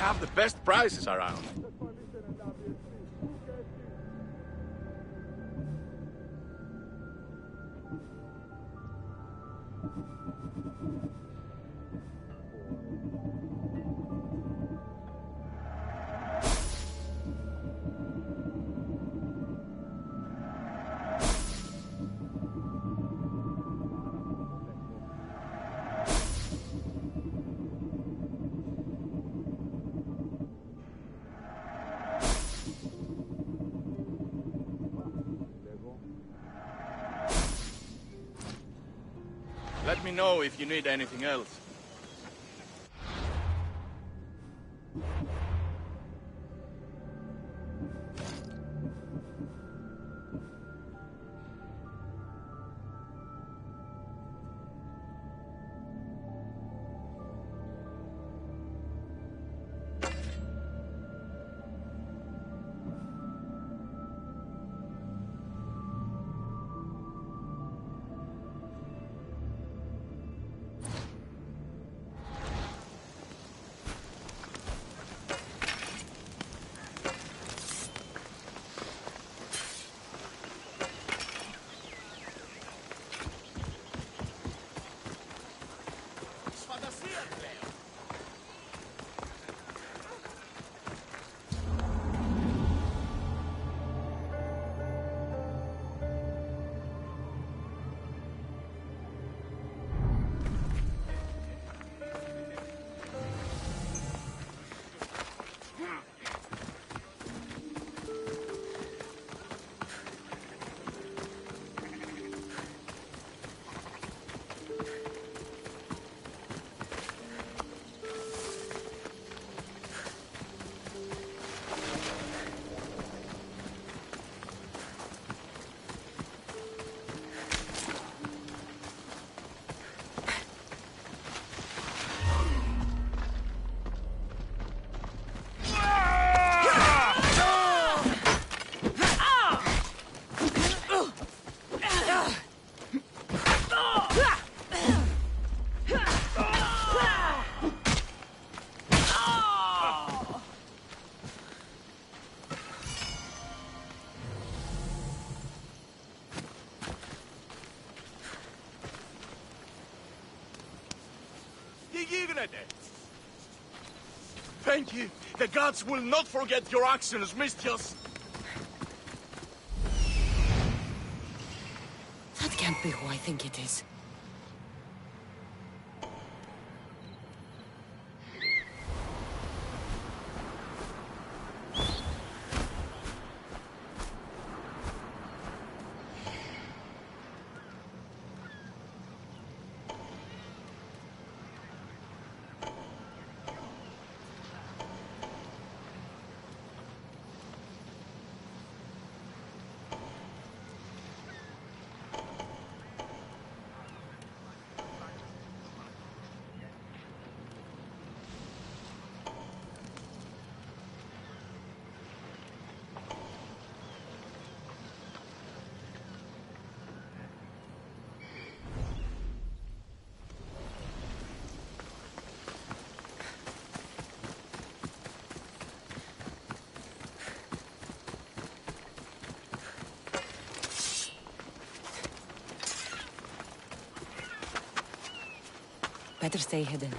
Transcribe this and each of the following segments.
have the best prices around. Let me know if you need anything else. Thank you. The gods will not forget your actions, Mistios. That can't be who I think it is. Better stay hidden.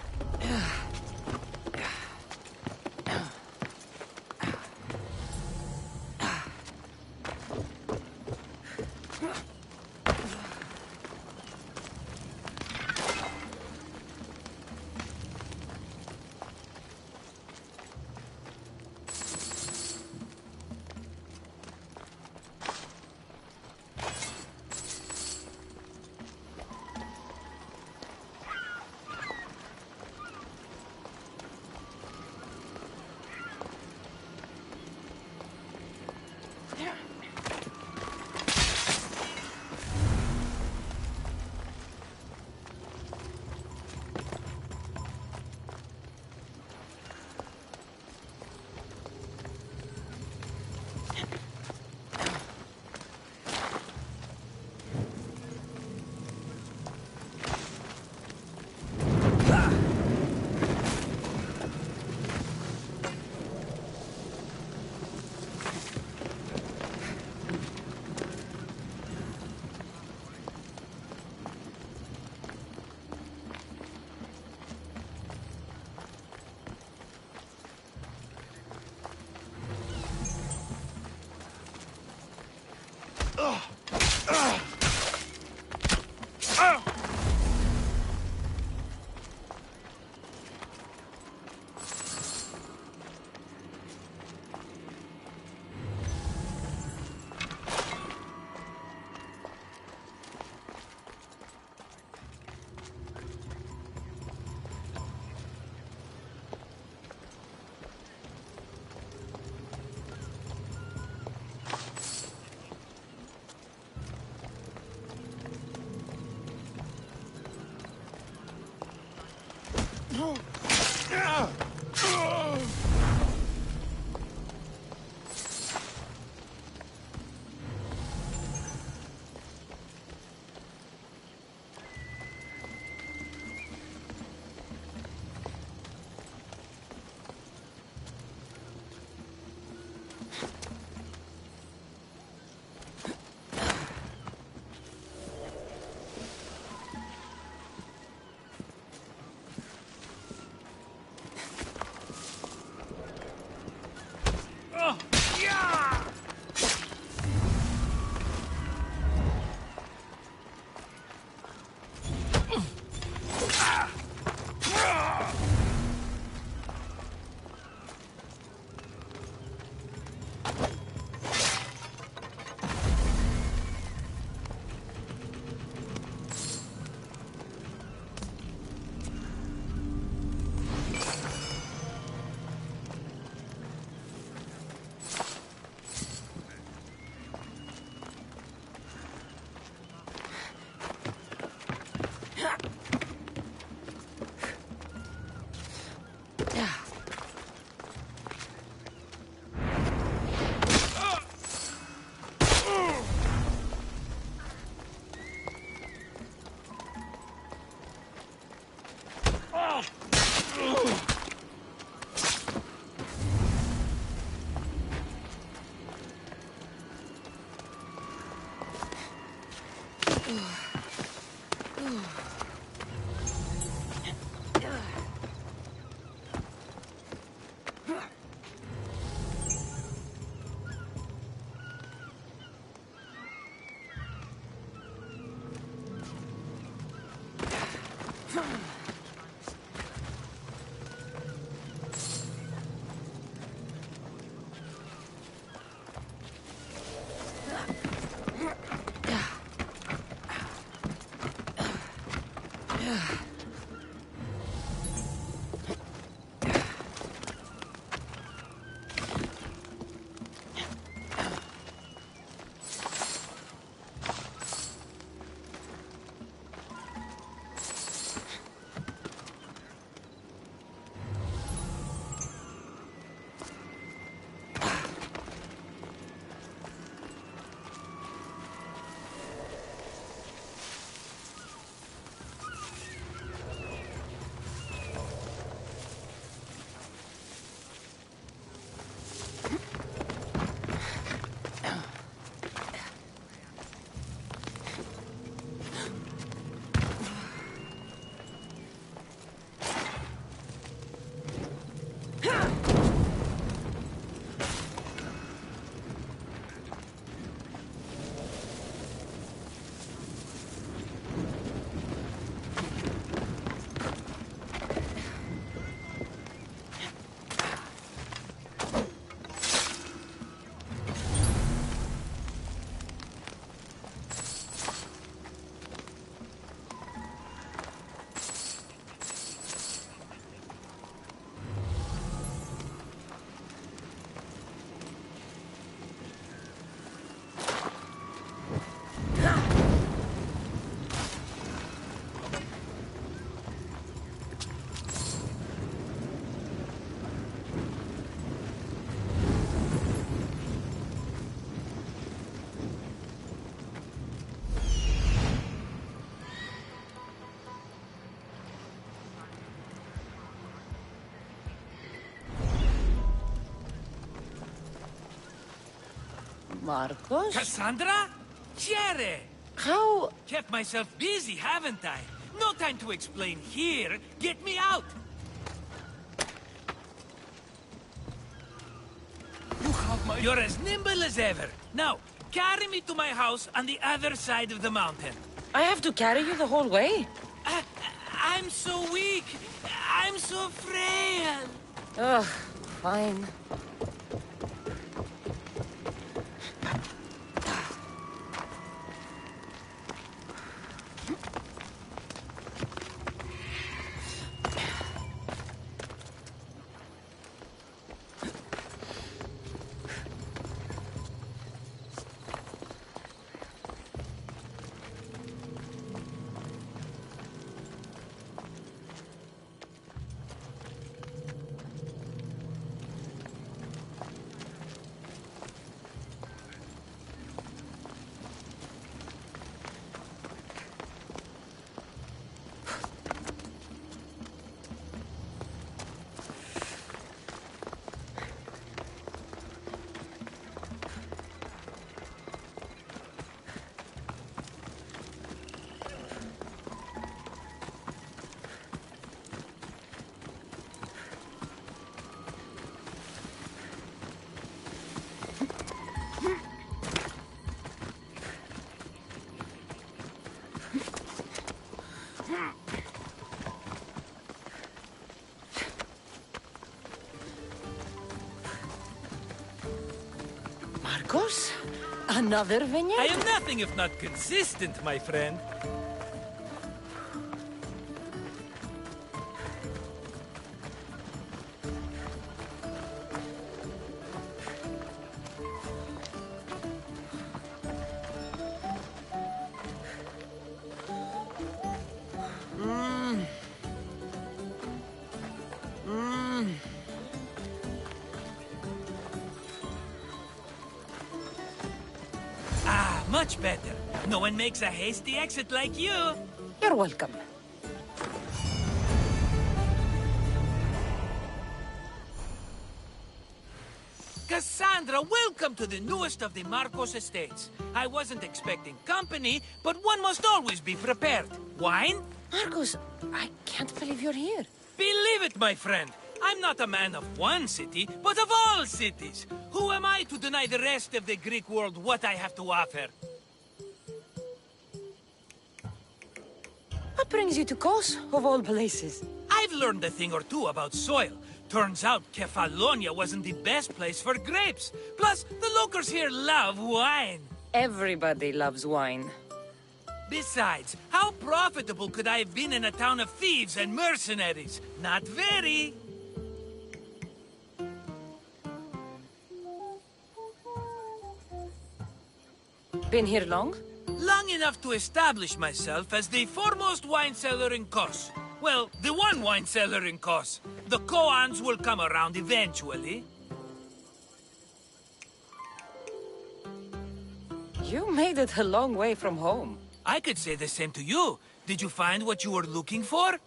Markos? Cassandra? Chere! How... Kept myself busy, haven't I? No time to explain here. Get me out! You have my... You're as nimble as ever. Now, carry me to my house on the other side of the mountain. I have to carry you the whole way? I'm so weak. I'm so frail. Ugh, fine. Another vineyard? I am nothing if not consistent, my friend. Ah, much better. No one makes a hasty exit like you. You're welcome. Cassandra, welcome to the newest of the Markos estates. I wasn't expecting company, but one must always be prepared. Wine? Markos, I can't believe you're here. Believe it, my friend. I'm not a man of one city, but of all cities. Who am I to deny the rest of the Greek world what I have to offer? What brings you to Kos, of all places? I've learned a thing or two about soil. Turns out Kefalonia wasn't the best place for grapes. Plus, the locals here love wine. Everybody loves wine. Besides, how profitable could I have been in a town of thieves and mercenaries? Not very. Been here long? Long enough to establish myself as the foremost wine seller in Kos. Well, the one wine seller in Kos. The koans will come around eventually. You made it a long way from home. I could say the same to you. Did you find what you were looking for?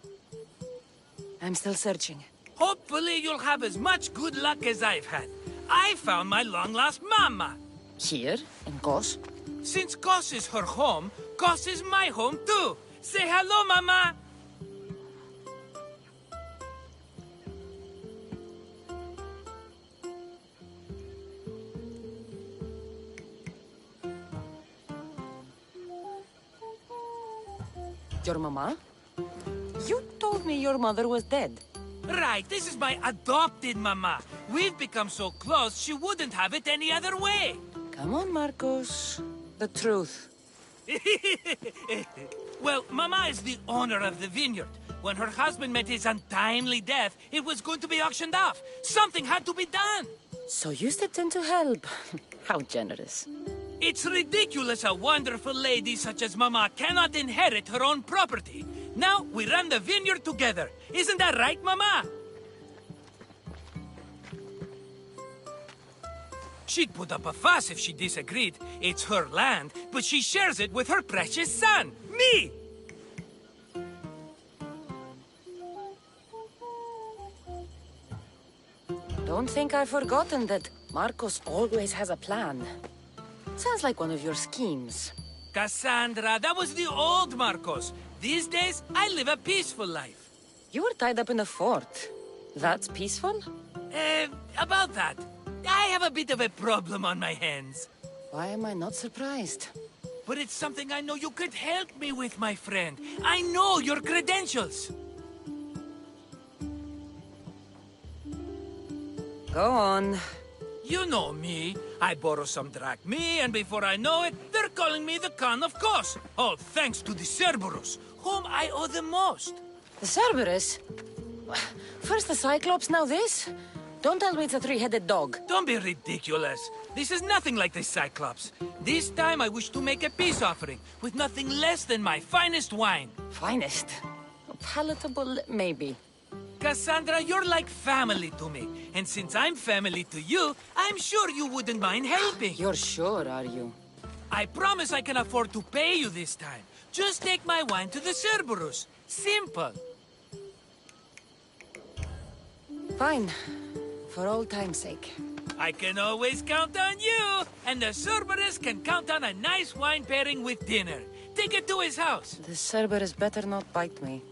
I'm still searching. Hopefully you'll have as much good luck as I've had. I found my long-lost mama. Here, in Kos? Since Kos is her home, Kos is my home too. Say hello, mama. Your mama? You told me your mother was dead. Right, this is my adopted mama. We've become so close, she wouldn't have it any other way. Come on, Markos. The truth. Well, Mama is the owner of the vineyard. When her husband met his untimely death, it was going to be auctioned off. Something had to be done. So you stepped in to help. How generous. It's ridiculous a wonderful lady such as Mama cannot inherit her own property. Now we run the vineyard together. Isn't that right, Mama? She'd put up a fuss if she disagreed. It's her land, but she shares it with her precious son, me! Don't think I've forgotten that Markos always has a plan. Sounds like one of your schemes. Cassandra, that was the old Markos. These days, I live a peaceful life. You were tied up in a fort. That's peaceful? About that. I have a bit of a problem on my hands. Why am I not surprised? But it's something I know you could help me with, my friend. I know your credentials. Go on. You know me. I borrow some drachmae, and before I know it, they're calling me the Khan of Kos. All thanks to the Cerberus, whom I owe the most. The Cerberus? First the Cyclops, now this? Don't tell me it's a three-headed dog. Don't be ridiculous. This is nothing like the Cyclops. This time I wish to make a peace offering, with nothing less than my finest wine. Finest? Palatable, maybe. Cassandra, you're like family to me. And since I'm family to you, I'm sure you wouldn't mind helping. You're sure, are you? I promise I can afford to pay you this time. Just take my wine to the Cerberus. Simple. Fine. For old time's sake. I can always count on you. And the Cerberus can count on a nice wine pairing with dinner. Take it to his house. The Cerberus better not bite me.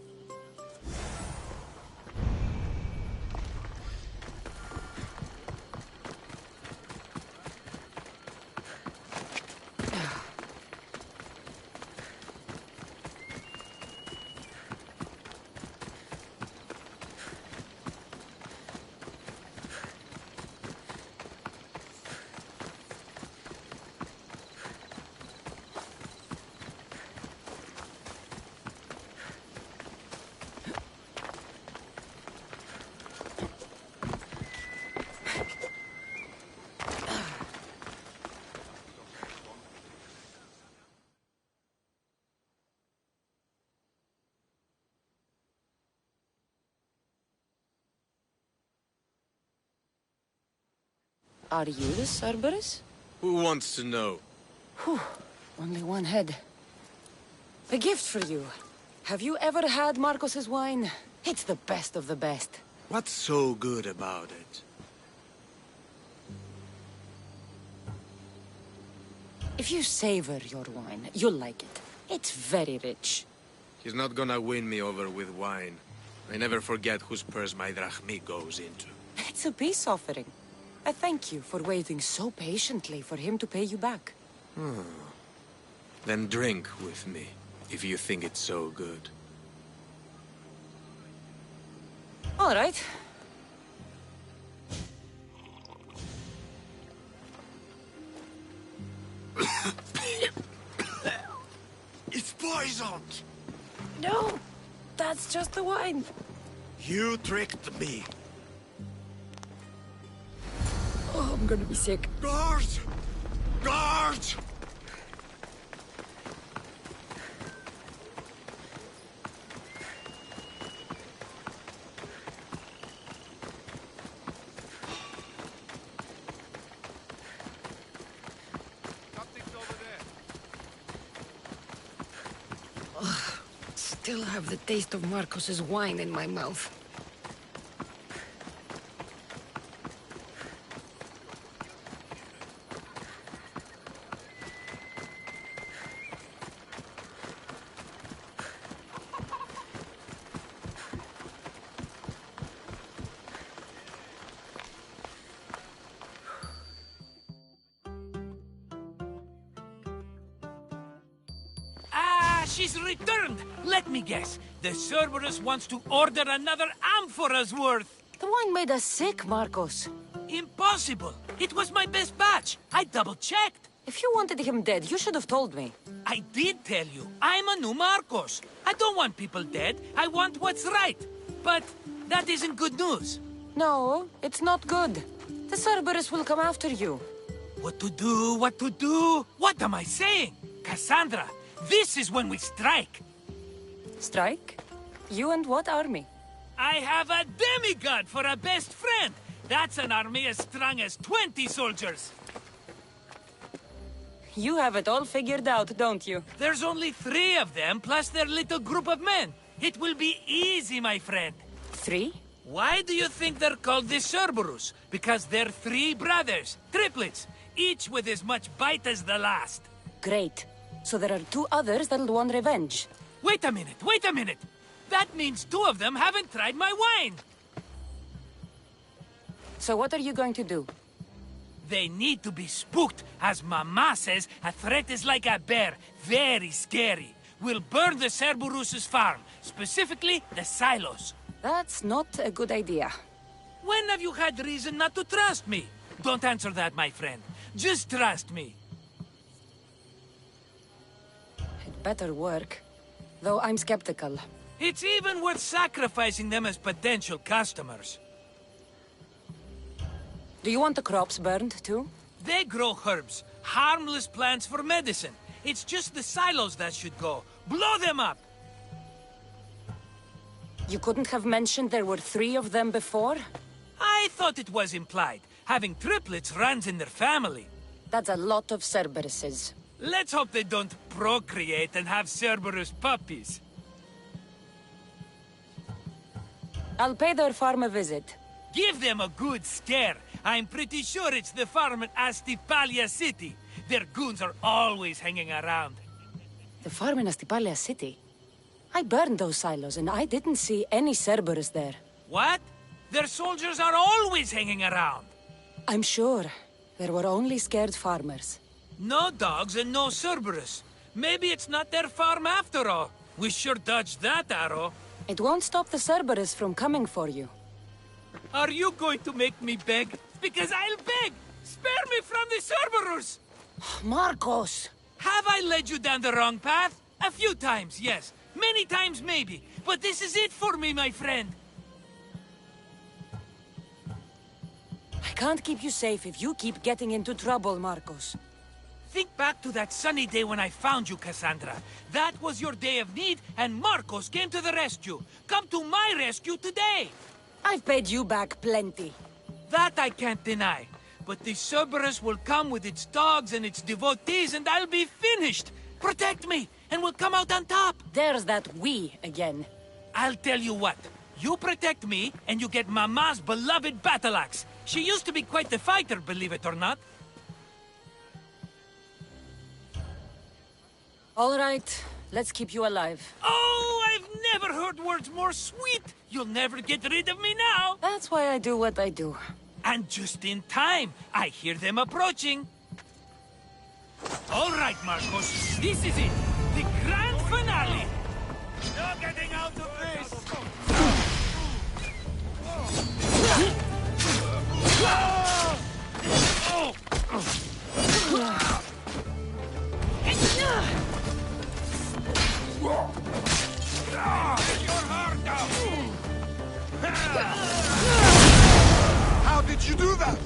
Are you the Cerberus? Who wants to know? Whew, only one head. A gift for you. Have you ever had Markos's wine? It's the best of the best. What's so good about it? If you savor your wine, you'll like it. It's very rich. He's not gonna win me over with wine. I never forget whose purse my drachmi goes into. It's a peace offering. I thank you for waiting so patiently for him to pay you back. Then drink with me, if you think it's so good. All right. It's poisoned! No, that's just the wine. You tricked me. Oh, I'm gonna be sick. Guards! Guards! Still have the taste of Markos's wine in my mouth. She's returned! Let me guess. The Cerberus wants to order another amphora's worth. The wine made us sick, Markos. Impossible! It was my best batch. I double-checked. If you wanted him dead, you should have told me. I did tell you. I'm a new Markos. I don't want people dead. I want what's right. But that isn't good news. No, it's not good. The Cerberus will come after you. What to do? What to do? What am I saying? Cassandra, this is when we strike. Strike? You and what army? I have a demigod for a best friend. That's an army as strong as 20 soldiers. You have it all figured out, don't you? There's only 3 of them, plus their little group of men. It will be easy, my friend. 3? Why do you think they're called the Cerberus? Because they're 3 brothers, triplets, each with as much bite as the last. Great. So there are 2 others that'll want revenge. Wait a minute, wait a minute! That means 2 of them haven't tried my wine! So what are you going to do? They need to be spooked. As Mama says, a threat is like a bear. Very scary. We'll burn the Cerberus' farm, specifically the silos. That's not a good idea. When have you had reason not to trust me? Don't answer that, my friend. Just trust me. It better work. Though I'm skeptical. It's even worth sacrificing them as potential customers. Do you want the crops burned, too? They grow herbs, harmless plants for medicine. It's just the silos that should go. Blow them up! You couldn't have mentioned there were 3 of them before? I thought it was implied. Having triplets runs in their family. That's a lot of Cerberuses. Let's hope they don't procreate and have Cerberus puppies. I'll pay their farm a visit. Give them a good scare. I'm pretty sure it's the farm in Astipalia City. Their goons are always hanging around. The farm in Astipalia City? I burned those silos and I didn't see any Cerberus there. What? Their soldiers are always hanging around. I'm sure. There were only scared farmers. No dogs and no Cerberus. Maybe it's not their farm after all. We sure dodged that arrow. It won't stop the Cerberus from coming for you. Are you going to make me beg? Because I'll beg! Spare me from the Cerberus! Markos! Have I led you down the wrong path? A few times, yes. Many times, maybe. But this is it for me, my friend. I can't keep you safe if you keep getting into trouble, Markos. Think back to that sunny day when I found you, Cassandra. That was your day of need, and Markos came to the rescue. Come to my rescue today! I've paid you back plenty. That I can't deny. but the Cerberus will come with its dogs and its devotees, and I'll be finished! Protect me, and we'll come out on top! There's that we again. I'll tell you what. You protect me, and you get Mama's beloved battle axe. She used to be quite the fighter, believe it or not. All right, let's keep you alive. Oh, I've never heard words more sweet! You'll never get rid of me now! That's why I do what I do. And just in time, I hear them approaching. All right, Markos, this is it. The grand finale! You're getting out of this! How did you do that?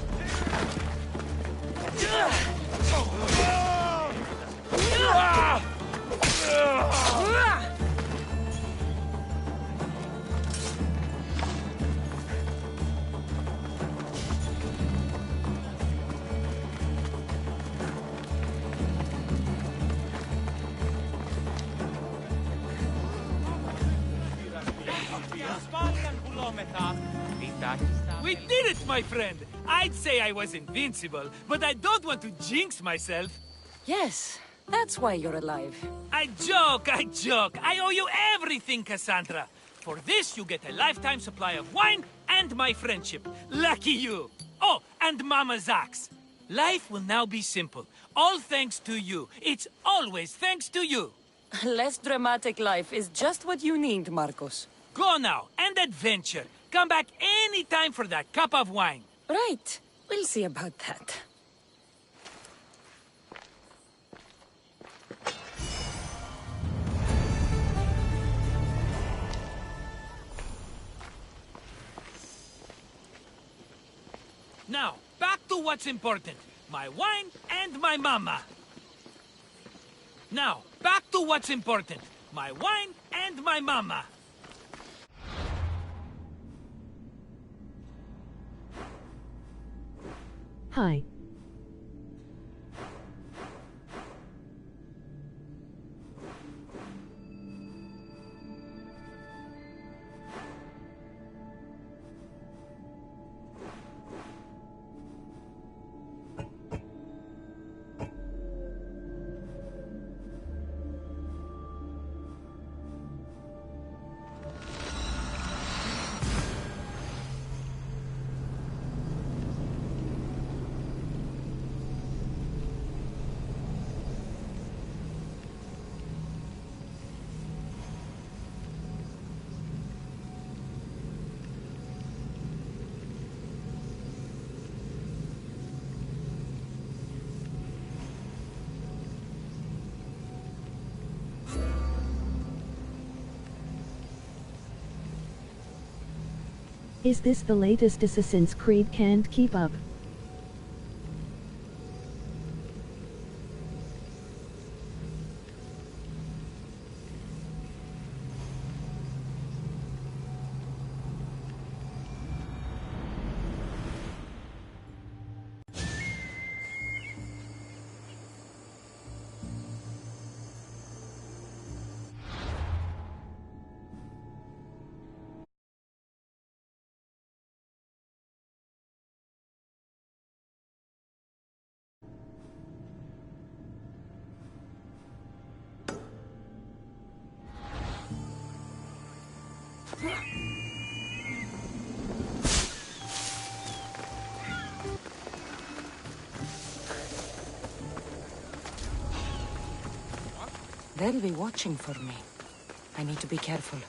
We did it, my friend! I'd say I was invincible, but I don't want to jinx myself. Yes, that's why you're alive. I joke, I joke. I owe you everything, Cassandra. For this, you get a lifetime supply of wine and my friendship. Lucky you. Oh, and Mama's axe. Life will now be simple. All thanks to you. It's always thanks to you. Less dramatic life is just what you need, Markos. Go now, and adventure. Come back any time for that cup of wine. Right. We'll see about that. Now, back to what's important. My wine and my mama. Now, back to what's important. My wine and my mama. Hi. Is this the latest Assassin's Creed? Can't keep up. They'll be watching for me. I need to be careful.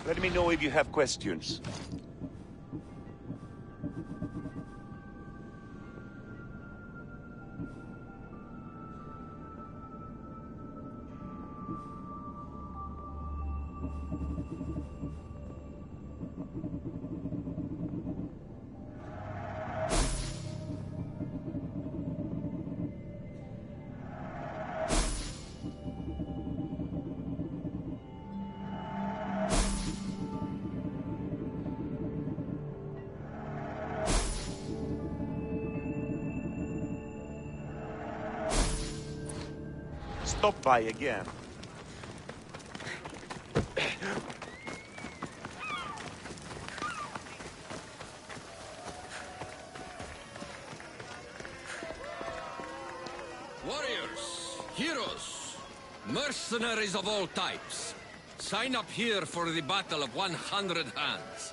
Let me know if you have questions. Stop by again. Warriors, heroes, mercenaries of all types, sign up here for the Battle of 100 Hands.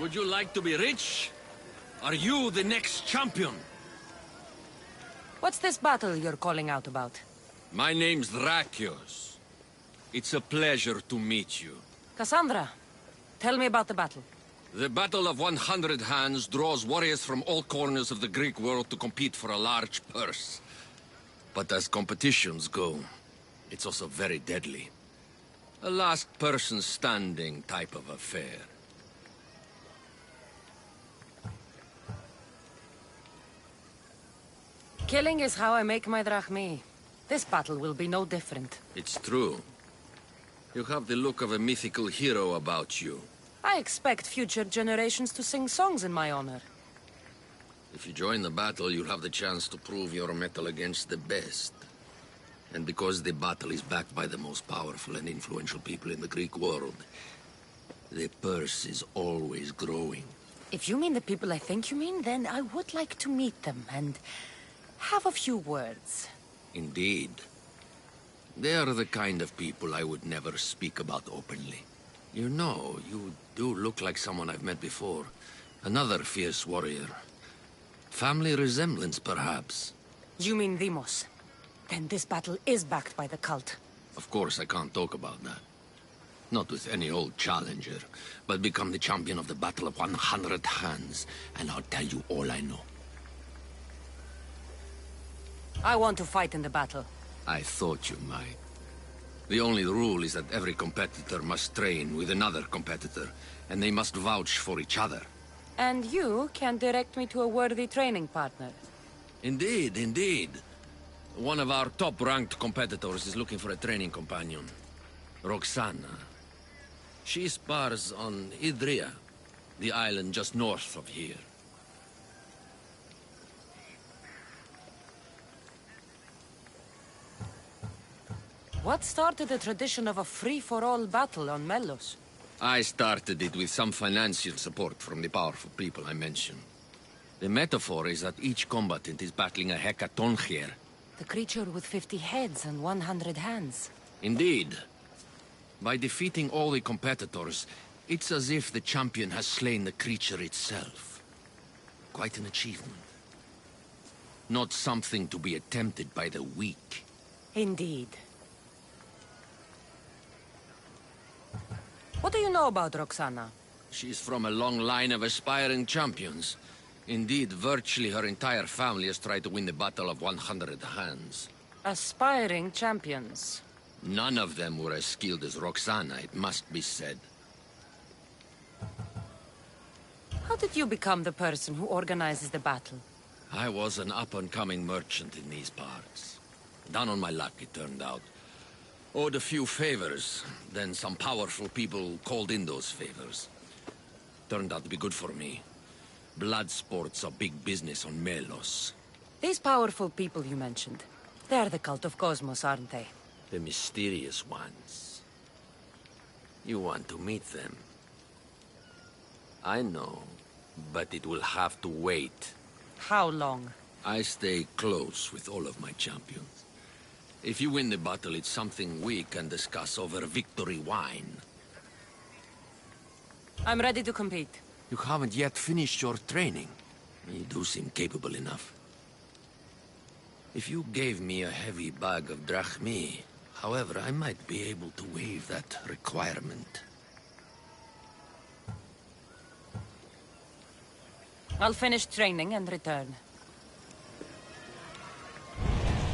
Would you like to be rich? Are you the next champion? What's this battle you're calling out about? My name's Drakios. It's a pleasure to meet you. Cassandra, tell me about the battle. The Battle of 100 Hands draws warriors from all corners of the Greek world to compete for a large purse. But as competitions go, it's also very deadly. A last person standing type of affair. Killing is how I make my drachmi. This battle will be no different. It's true. You have the look of a mythical hero about you. I expect future generations to sing songs in my honor. If you join the battle, you'll have the chance to prove your mettle against the best. And because the battle is backed by the most powerful and influential people in the Greek world, the purse is always growing. If you mean the people I think you mean, then I would like to meet them and have a few words. Indeed. They are the kind of people I would never speak about openly. You know, you do look like someone I've met before. Another fierce warrior. Family resemblance, perhaps. You mean Demos? Then this battle is backed by the cult. Of course, I can't talk about that. Not with any old challenger, but become the champion of the Battle of 100 Hands, and I'll tell you all I know. I want to fight in the battle. I thought you might. The only rule is that every competitor must train with another competitor, and they must vouch for each other. And you can direct me to a worthy training partner. Indeed, indeed. One of our top-ranked competitors is looking for a training companion. Roxana. She spars on Idria, the island just north of here. What started the tradition of a free-for-all battle on Melos? I started it with some financial support from the powerful people I mentioned. The metaphor is that each combatant is battling a hecatoncheir. The creature with 50 heads and 100 hands. Indeed. By defeating all the competitors, it's as if the champion has slain the creature itself. Quite an achievement. Not something to be attempted by the weak. Indeed. What do you know about Roxana? She's from a long line of aspiring champions. Indeed, virtually her entire family has tried to win the Battle of 100 Hands. Aspiring champions. None of them were as skilled as Roxana, it must be said. How did you become the person who organizes the battle? I was an up-and-coming merchant in these parts. Down on my luck, it turned out. Owed a few favors, then some powerful people called in those favors. Turned out to be good for me. Blood sports are big business on Melos. These powerful people you mentioned, they're the cult of Cosmos, aren't they? The mysterious ones. You want to meet them? I know, but it will have to wait. How long? I stay close with all of my champions. If you win the battle, it's something we can discuss over victory wine. I'm ready to compete. You haven't yet finished your training. You do seem capable enough. If you gave me a heavy bag of drachmi, however, I might be able to waive that requirement. I'll finish training and return.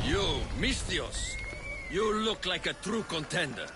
You, Misthios! You look like a true contender.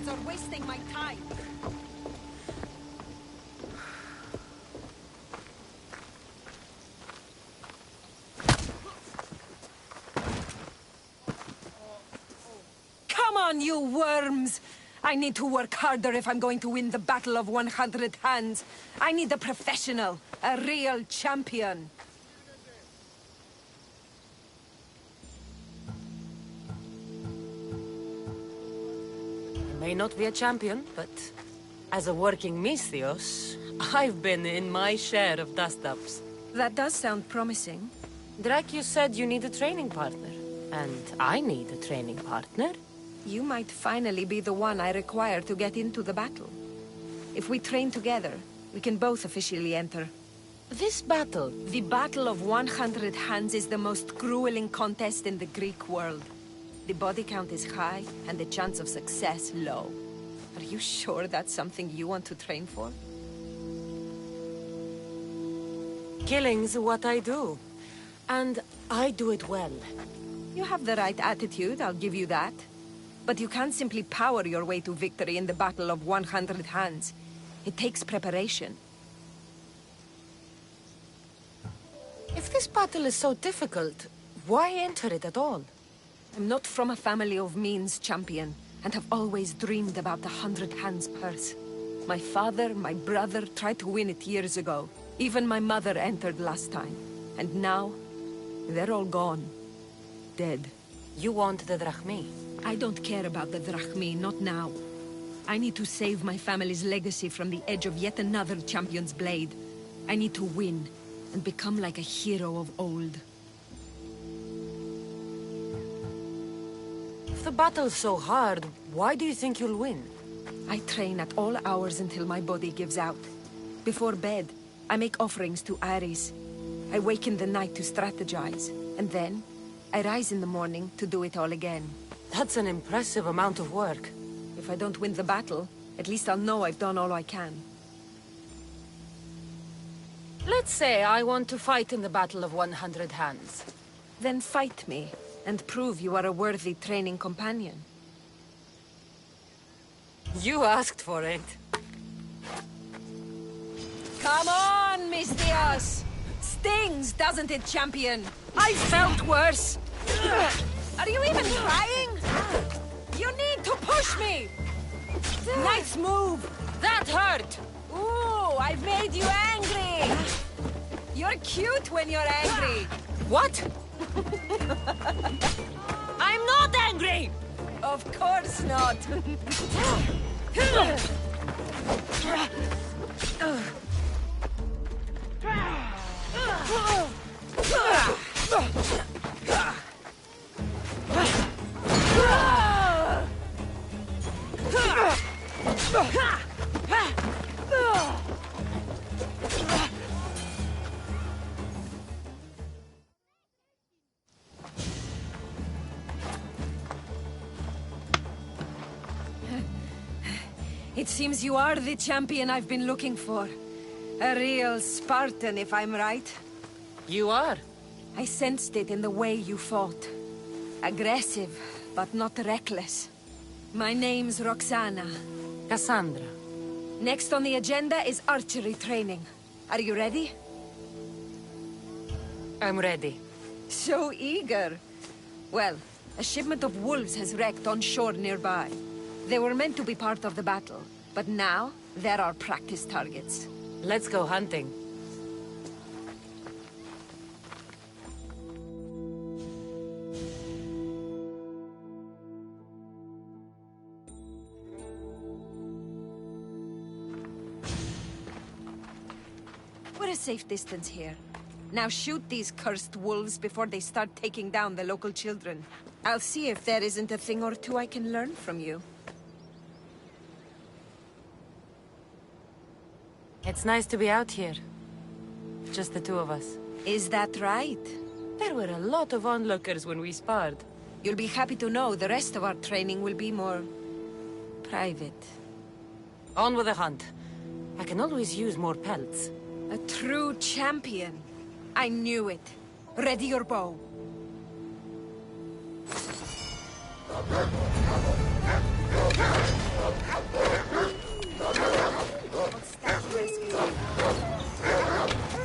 Are wasting my time. Come on, you worms! I need to work harder if I'm going to win the Battle of 100 Hands. I need a professional, a real champion. May not be a champion, but as a working Misthios, I've been in my share of dust-ups. That does sound promising. Drac, said you need a training partner. And I need a training partner. You might finally be the one I require to get into the battle. If we train together, we can both officially enter. This battle, The Battle of 100 Hands is the most grueling contest in the Greek world. The body count is high, and the chance of success low. Are you sure that's something you want to train for? killing's what I do. And I do it well. You have the right attitude, I'll give you that. But you can't simply power your way to victory in the Battle of 100 Hands. It takes preparation. If this battle is so difficult, why enter it at all? I'm not from a family of means, champion, and have always dreamed about the 100 Hands purse. My father, my brother tried to win it years ago. Even my mother entered last time. And now, they're all gone. Dead. You want the drachmi? I don't care about the drachmi, not now. I need to save my family's legacy from the edge of yet another champion's blade. I need to win, and become like a hero of old. If the battle's so hard, why do you think you'll win? I train at all hours until my body gives out. Before bed, I make offerings to Ares. I wake in the night to strategize, and then I rise in the morning to do it all again. That's an impressive amount of work. If I don't win the battle, at least I'll know I've done all I can. Let's say I want to fight in the Battle of 100 Hands. Then fight me, and prove you are a worthy training companion. You asked for it. Come on, Mistios! Stings, doesn't it, champion? I felt worse! Are you even trying? You need to push me! Nice move! That hurt! Ooh, I've made you angry! You're cute when you're angry! What? I'm not angry! Of course not! It seems you are the champion I've been looking for. A real Spartan, if I'm right. You are. I sensed it in the way you fought. Aggressive, but not reckless. My name's Roxana. Cassandra. Next on the agenda is archery training. Are you ready? I'm ready. So eager. Well, a shipment of wolves has wrecked on shore nearby. They were meant to be part of the battle, but now they're our practice targets. Let's go hunting. We're a safe distance here. Now shoot these cursed wolves before they start taking down the local children. I'll see if there isn't a thing or two I can learn from you. It's nice to be out here. Just the two of us. Is that right? There were a lot of onlookers when we sparred. You'll be happy to know the rest of our training will be more... private. On with the hunt. I can always use more pelts. A true champion. I knew it. Ready your bow.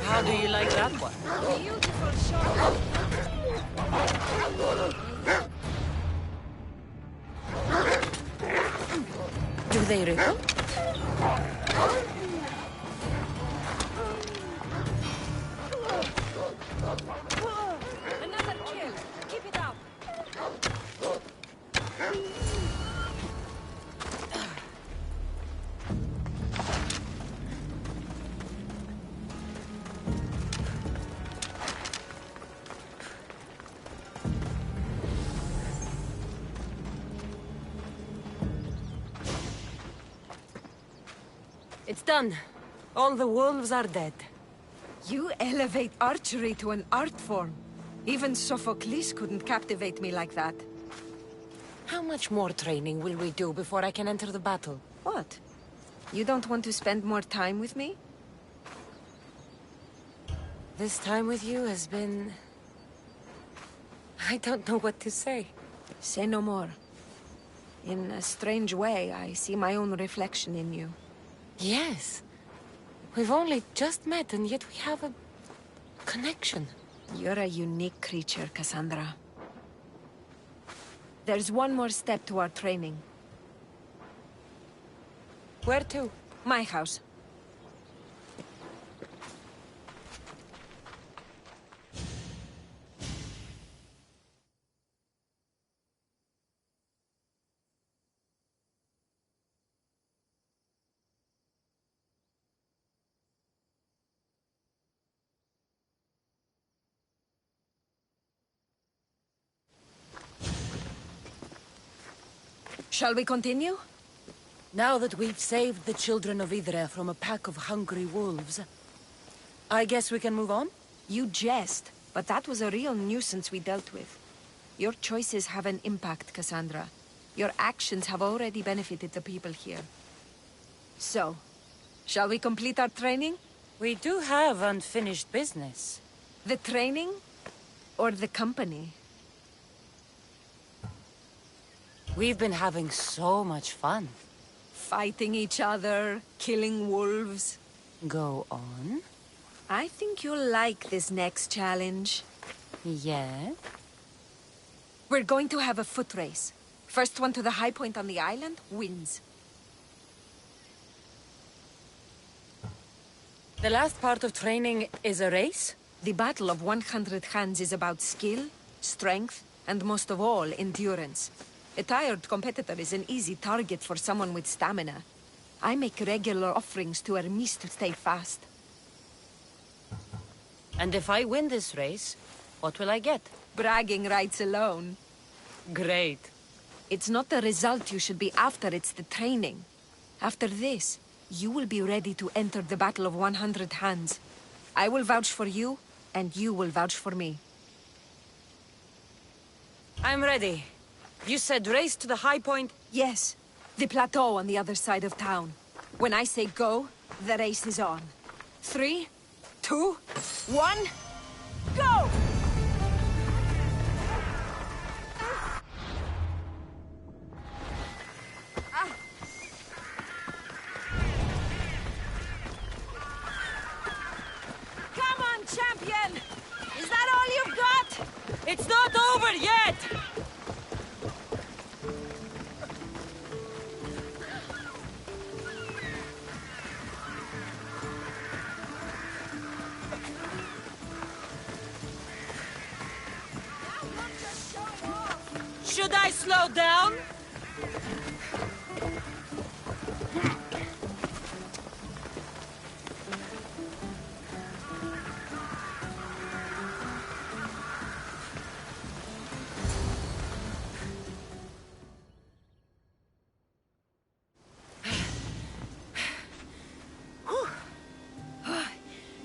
How do you like that one? Beautiful shot. Do they ripple? Another kill. Keep it up. It's done. All the wolves are dead. You elevate archery to an art form. Even Sophocles couldn't captivate me like that. How much more training will we do before I can enter the battle? What? You don't want to spend more time with me? This time with you has been... I don't know what to say. Say no more. In a strange way, I see my own reflection in you. Yes. We've only just met, and yet we have a... connection. You're a unique creature, Cassandra. There's one more step to our training. Where to? My house. Shall we continue? Now that we've saved the children of Idre from a pack of hungry wolves, I guess we can move on? You jest, but that was a real nuisance we dealt with. Your choices have an impact, Cassandra. Your actions have already benefited the people here. So, shall we complete our training? We do have unfinished business. The training? Or the company? We've been having so much fun. Fighting each other, killing wolves. Go on. I think you'll like this next challenge. Yeah? We're going to have a foot race. First one to the high point on the island wins. The last part of training is a race? The Battle of 100 Hands is about skill, strength, and most of all, endurance. A tired competitor is an easy target for someone with stamina. I make regular offerings to Hermes to stay fast. And if I win this race, what will I get? Bragging rights alone. Great. It's not the result you should be after, it's the training. After this, you will be ready to enter the Battle of 100 Hands. I will vouch for you, and you will vouch for me. I'm ready. You said race to the high point? Yes, the plateau on the other side of town. When I say go, the race is on. 3, 2, 1, go! Come on, champion! Is that all you've got? It's not over yet! Should I slow down?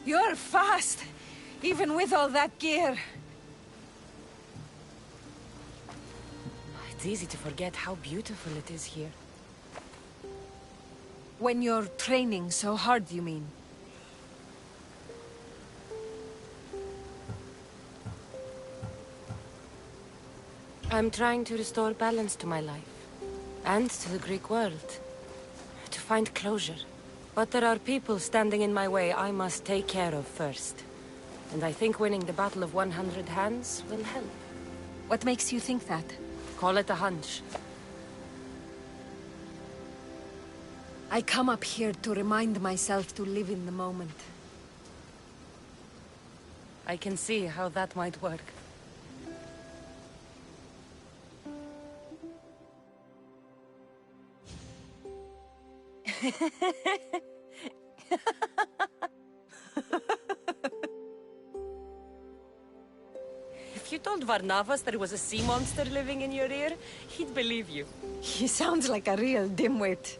You're fast, even with all that gear. It's easy to forget how beautiful it is here. When you're training so hard, you mean? I'm trying to restore balance to my life. And to the Greek world. To find closure. But there are people standing in my way I must take care of first. And I think winning the Battle of 100 Hands will help. What makes you think that? Call it a hunch. I come up here to remind myself to live in the moment. I can see how that might work. If you told Barnabas there was a sea monster living in your ear, he'd believe you. He sounds like a real dimwit.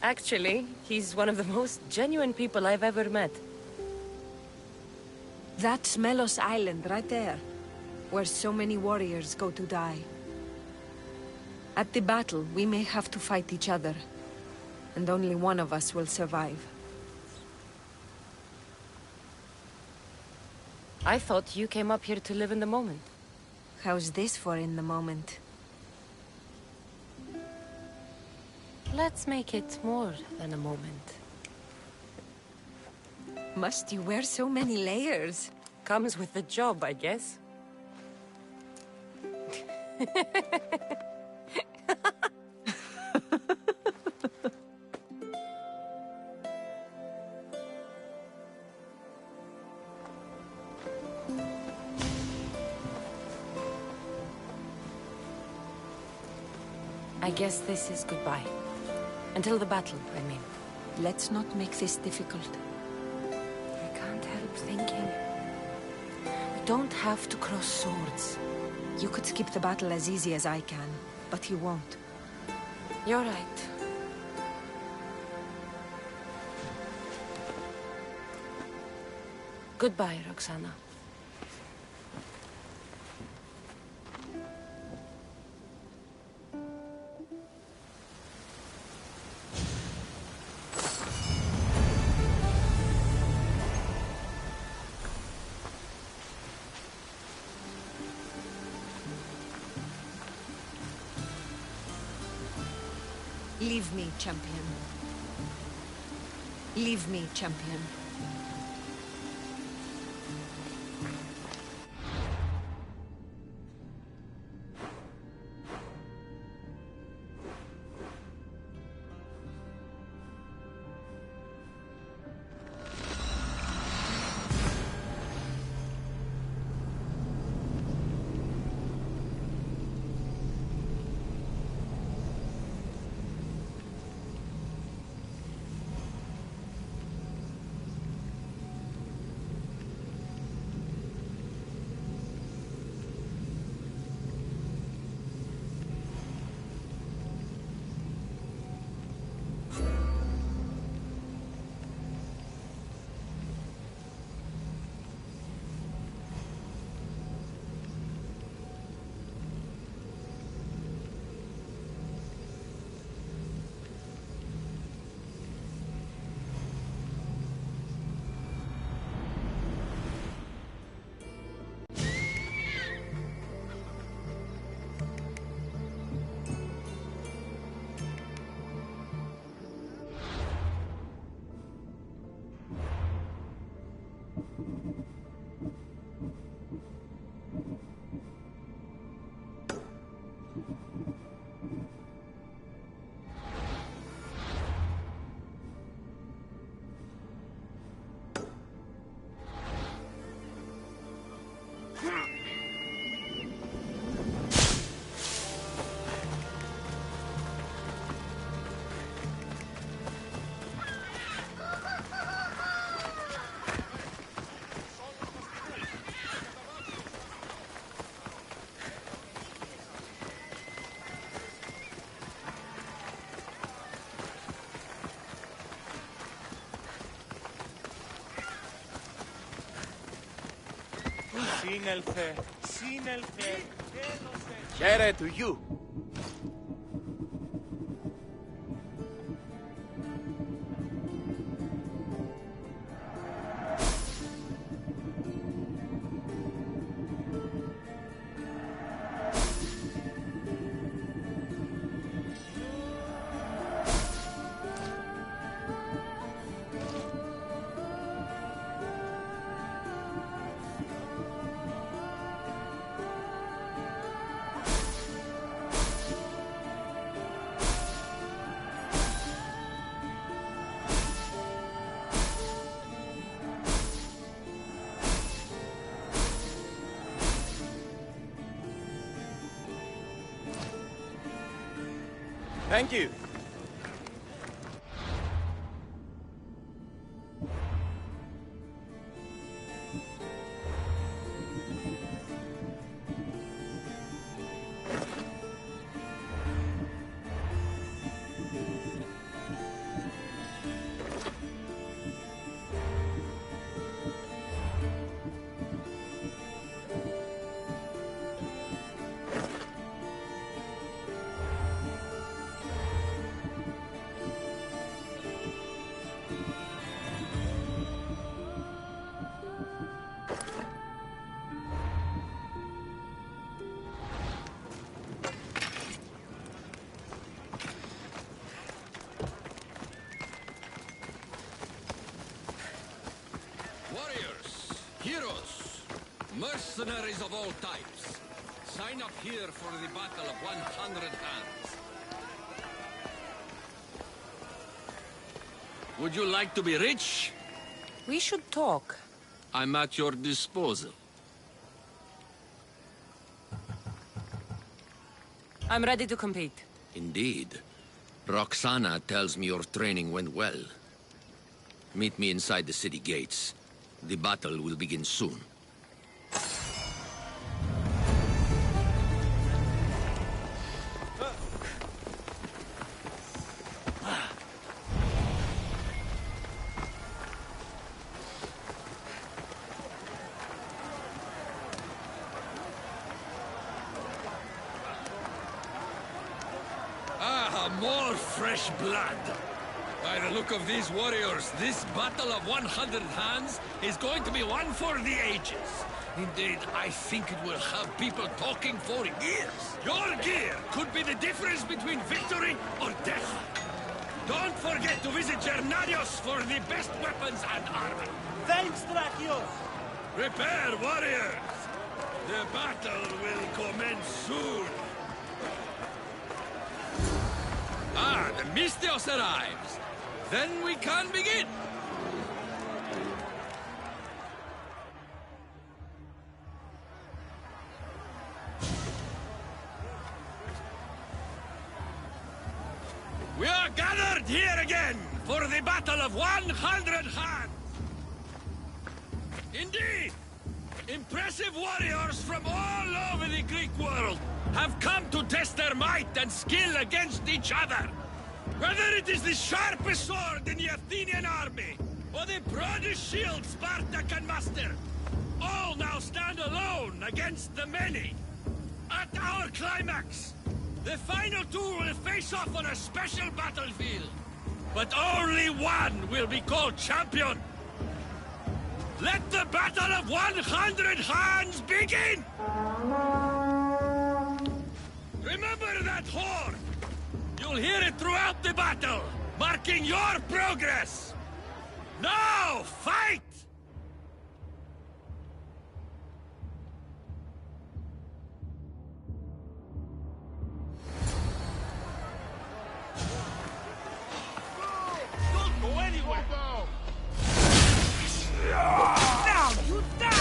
Actually, he's one of the most genuine people I've ever met. That's Melos Island, right there. Where so many warriors go to die. At the battle, we may have to fight each other. And only one of us will survive. I thought you came up here to live in the moment. How's this for in the moment? Let's make it more than a moment. Must you wear so many layers? Comes with the job, I guess. I guess this is goodbye. Until the battle, I mean. Let's not make this difficult. I can't help thinking. We don't have to cross swords. You could skip the battle as easy as I can, but you won't. You're right. Goodbye, Roxana. Leave me, champion. Leave me, champion. Σύνελθε, σύνελθε. Χαίρε to you. Thank you. Mercenaries of all types. Sign up here for the Battle of 100 Hands. Would you like to be rich? We should talk. I'm at your disposal. I'm ready to compete. Indeed. Roxana tells me your training went well. Meet me inside the city gates. The battle will begin soon. More fresh blood. By the look of these warriors, this battle of 100 hands is going to be one for the ages. Indeed, I think it will have people talking for years. Your gear could be the difference between victory or death. Don't forget to visit Gernarios for the best weapons and armor. Thanks, Drakios! Prepare, warriors! The battle will commence soon. Ah, the Mystios arrives. Then we can begin. We are gathered here again for the Battle of 100 Hands. Indeed, impressive warriors from all over the Greek world have come to test their might and skill against each other. Whether it is the sharpest sword in the Athenian army, or the broadest shield Sparta can muster, all now stand alone against the many. At our climax, the final two will face off on a special battlefield. But only one will be called champion. Let the Battle of 100 Hands begin! Remember that horn! You'll hear it throughout the battle, marking your progress! Now, fight! Don't go anywhere! Now you die!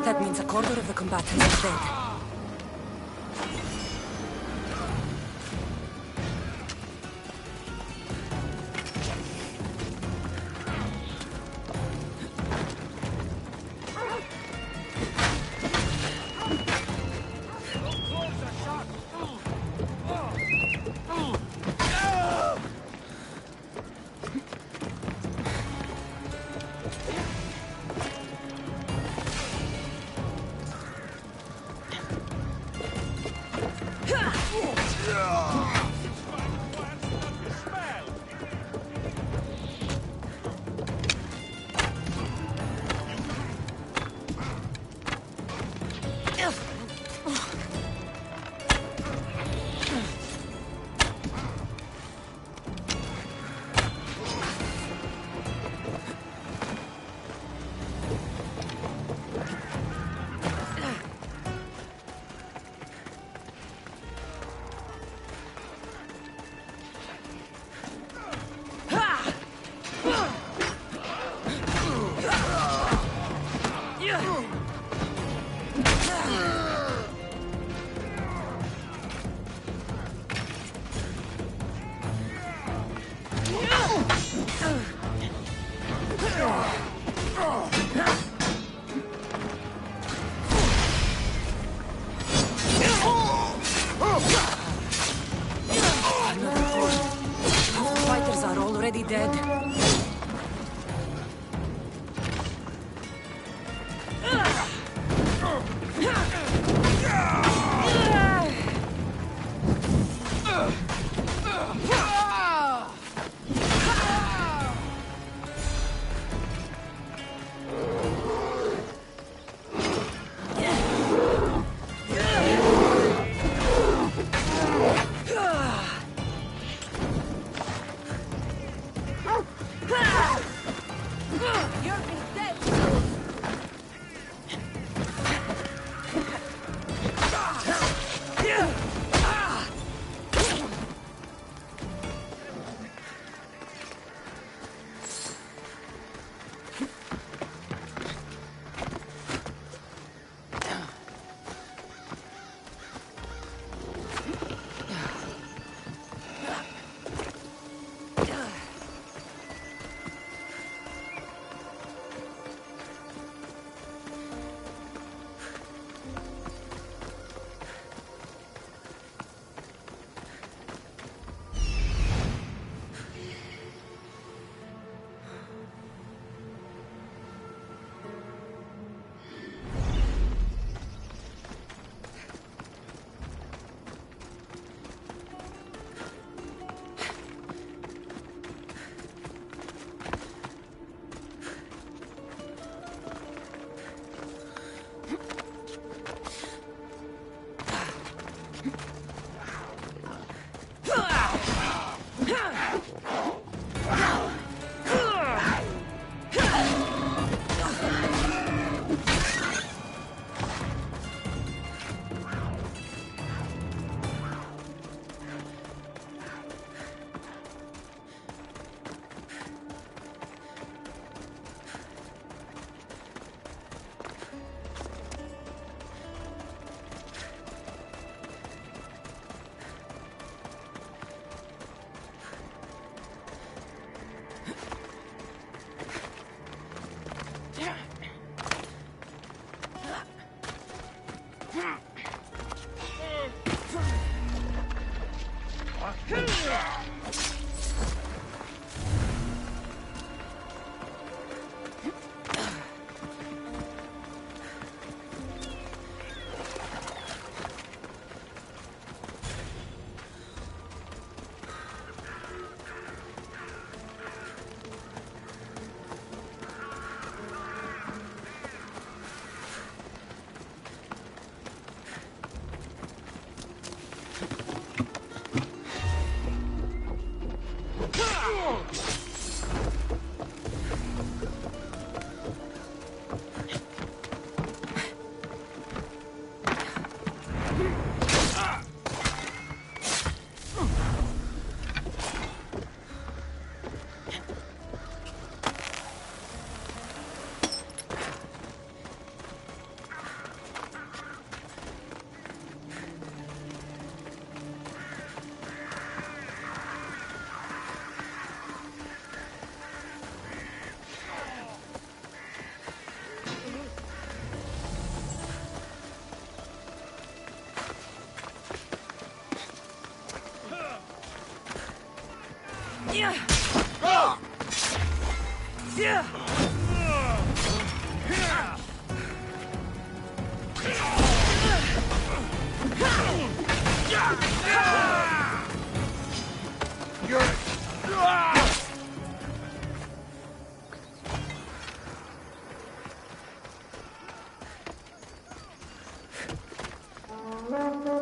That means a quarter of the combatants is dead.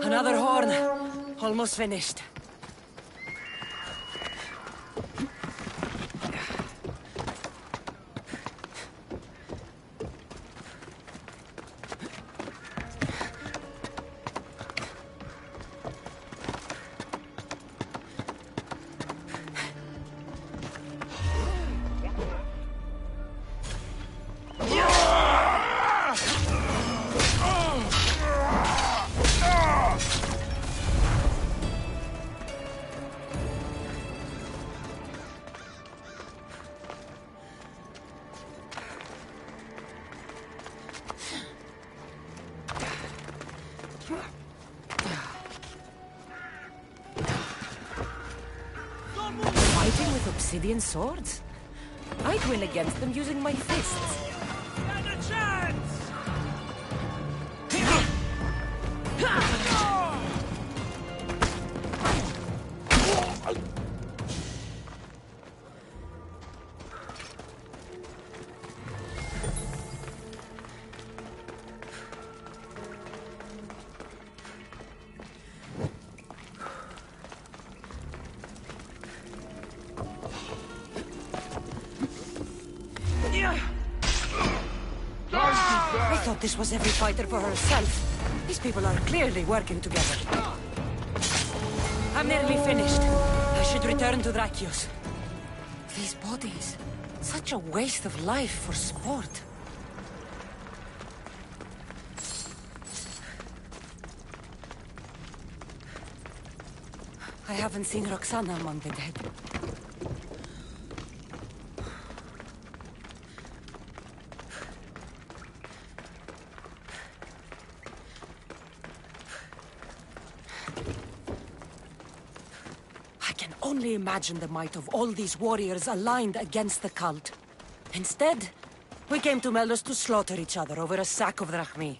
Another horn. Almost finished. Fighting with obsidian swords? I'd win against them using my fists. Got a chance! I thought this was every fighter for herself. These people are clearly working together. I'm nearly finished. I should return to Drakios. These bodies. Such a waste of life for sport. I haven't seen Roxana among the dead. I can only imagine the might of all these warriors aligned against the cult. Instead, we came to Melos to slaughter each other over a sack of drachmi.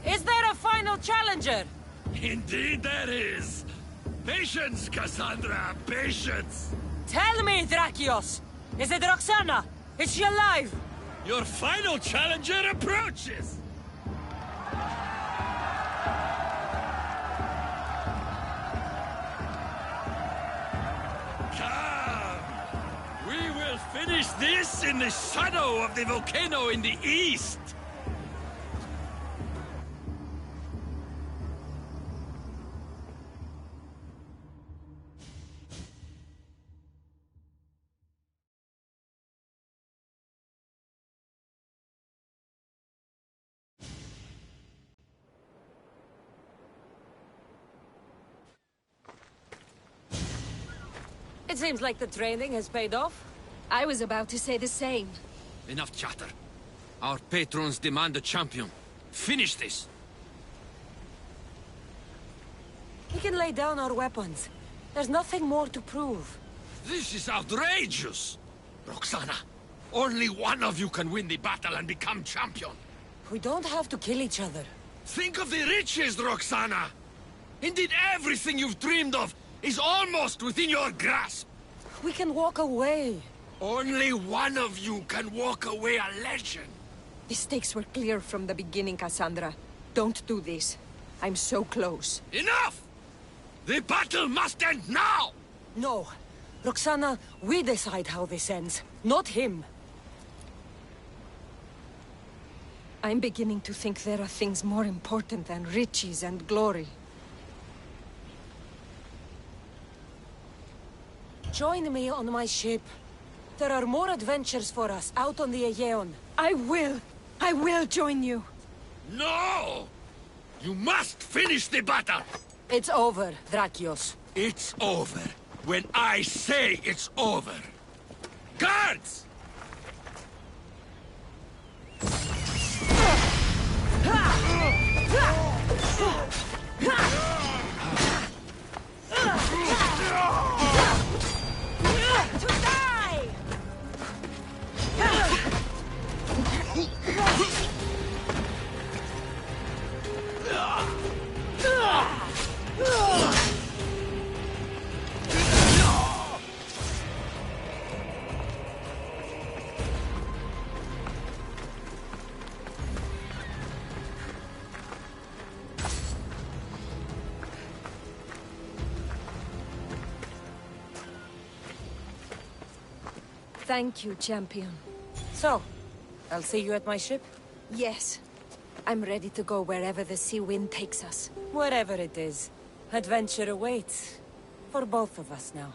Is there a final challenger? Indeed there is. Patience, Cassandra, patience. Tell me, Drakios! Is it Roxana? Is she alive? Your final challenger approaches. Come. We will finish this in the shadow of the volcano in the east. It seems like the training has paid off. I was about to say the same. Enough chatter. Our patrons demand a champion. Finish this. We can lay down our weapons. There's nothing more to prove. This is outrageous! Roxana, only one of you can win the battle and become champion. We don't have to kill each other. Think of the riches, Roxana! Indeed, everything you've dreamed of is almost within your grasp. We can walk away. Only one of you can walk away a legend. The stakes were clear from the beginning, Cassandra. Don't do this. I'm so close. Enough! The battle must end now! No. Roxana, we decide how this ends, not him. I'm beginning to think there are things more important than riches and glory. Join me on my ship. There are more adventures for us out on the Aegean. I will join you. No! You must finish the battle! It's over, Drakios. It's over when I say it's over. Guards! To die! Thank you, champion. So, I'll see you at my ship? Yes. I'm ready to go wherever the sea wind takes us. Wherever it is. Adventure awaits. For both of us now.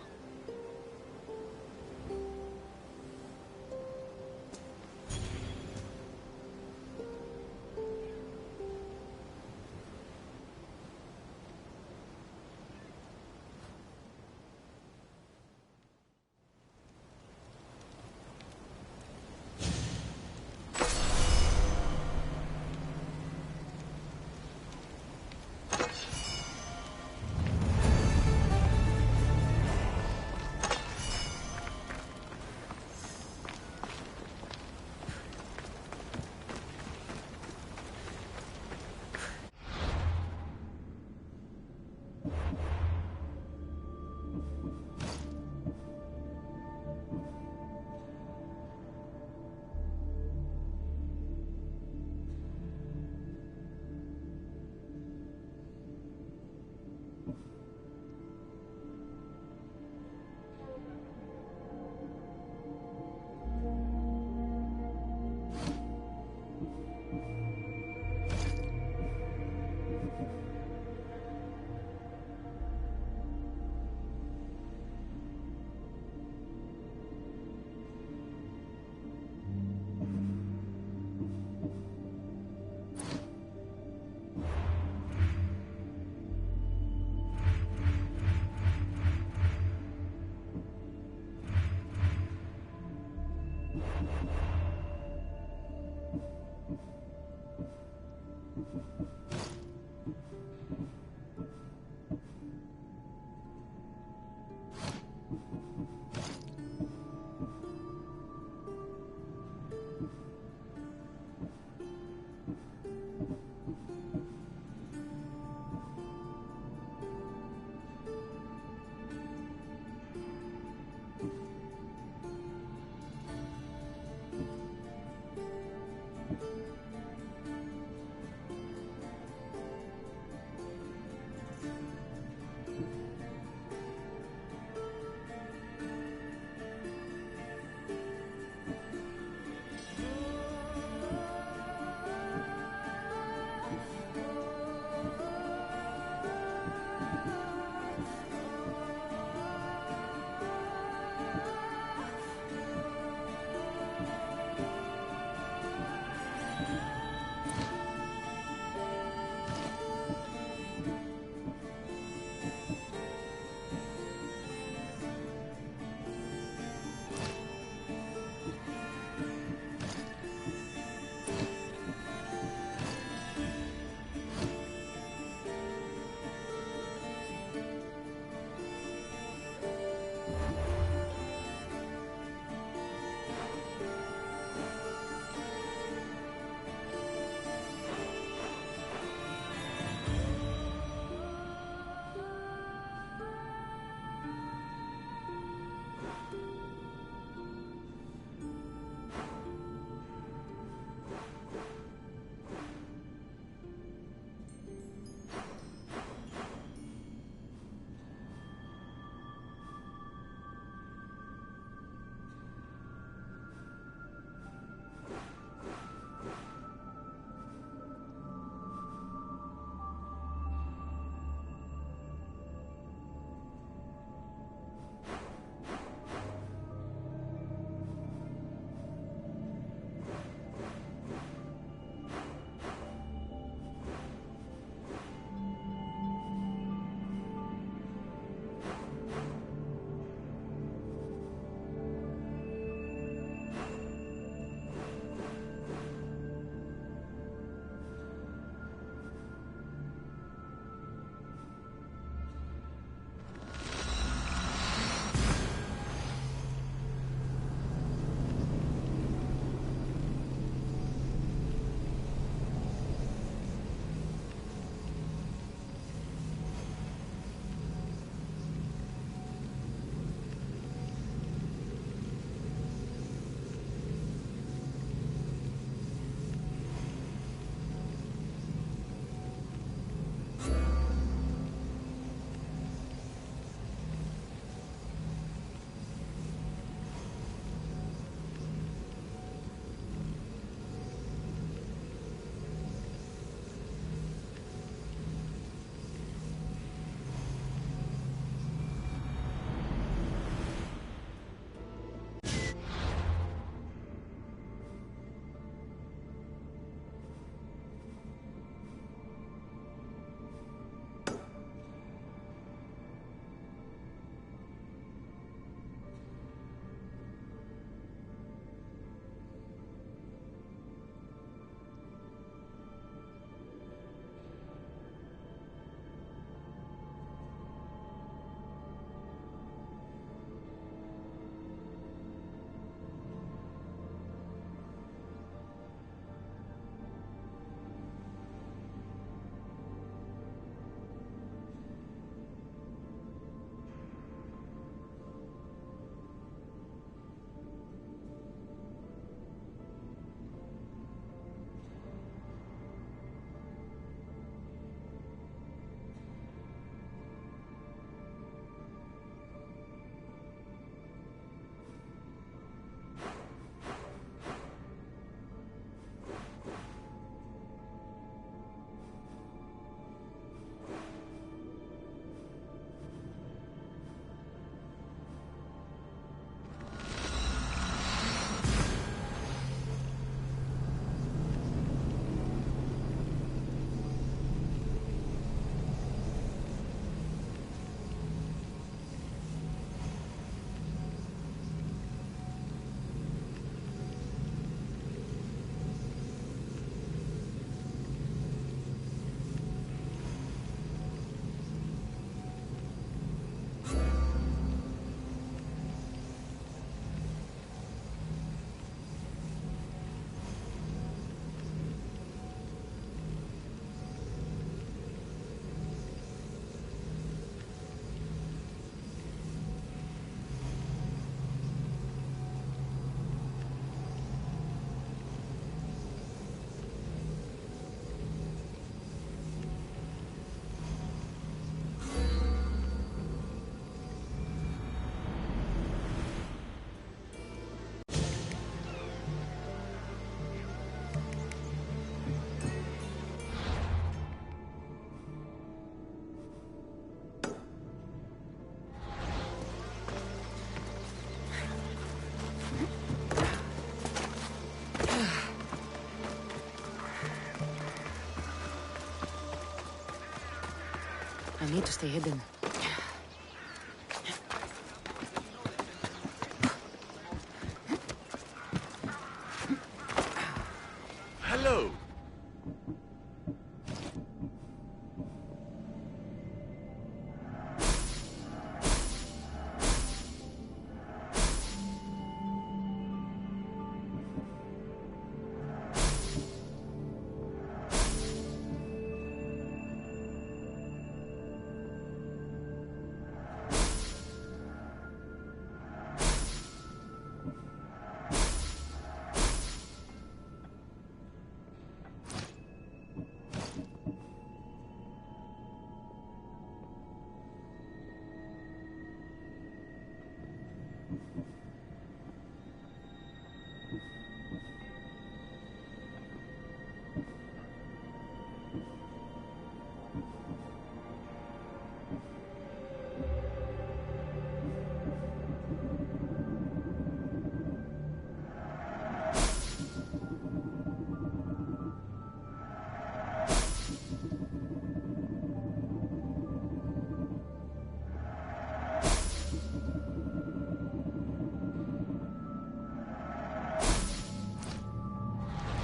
I need to stay hidden. Hello.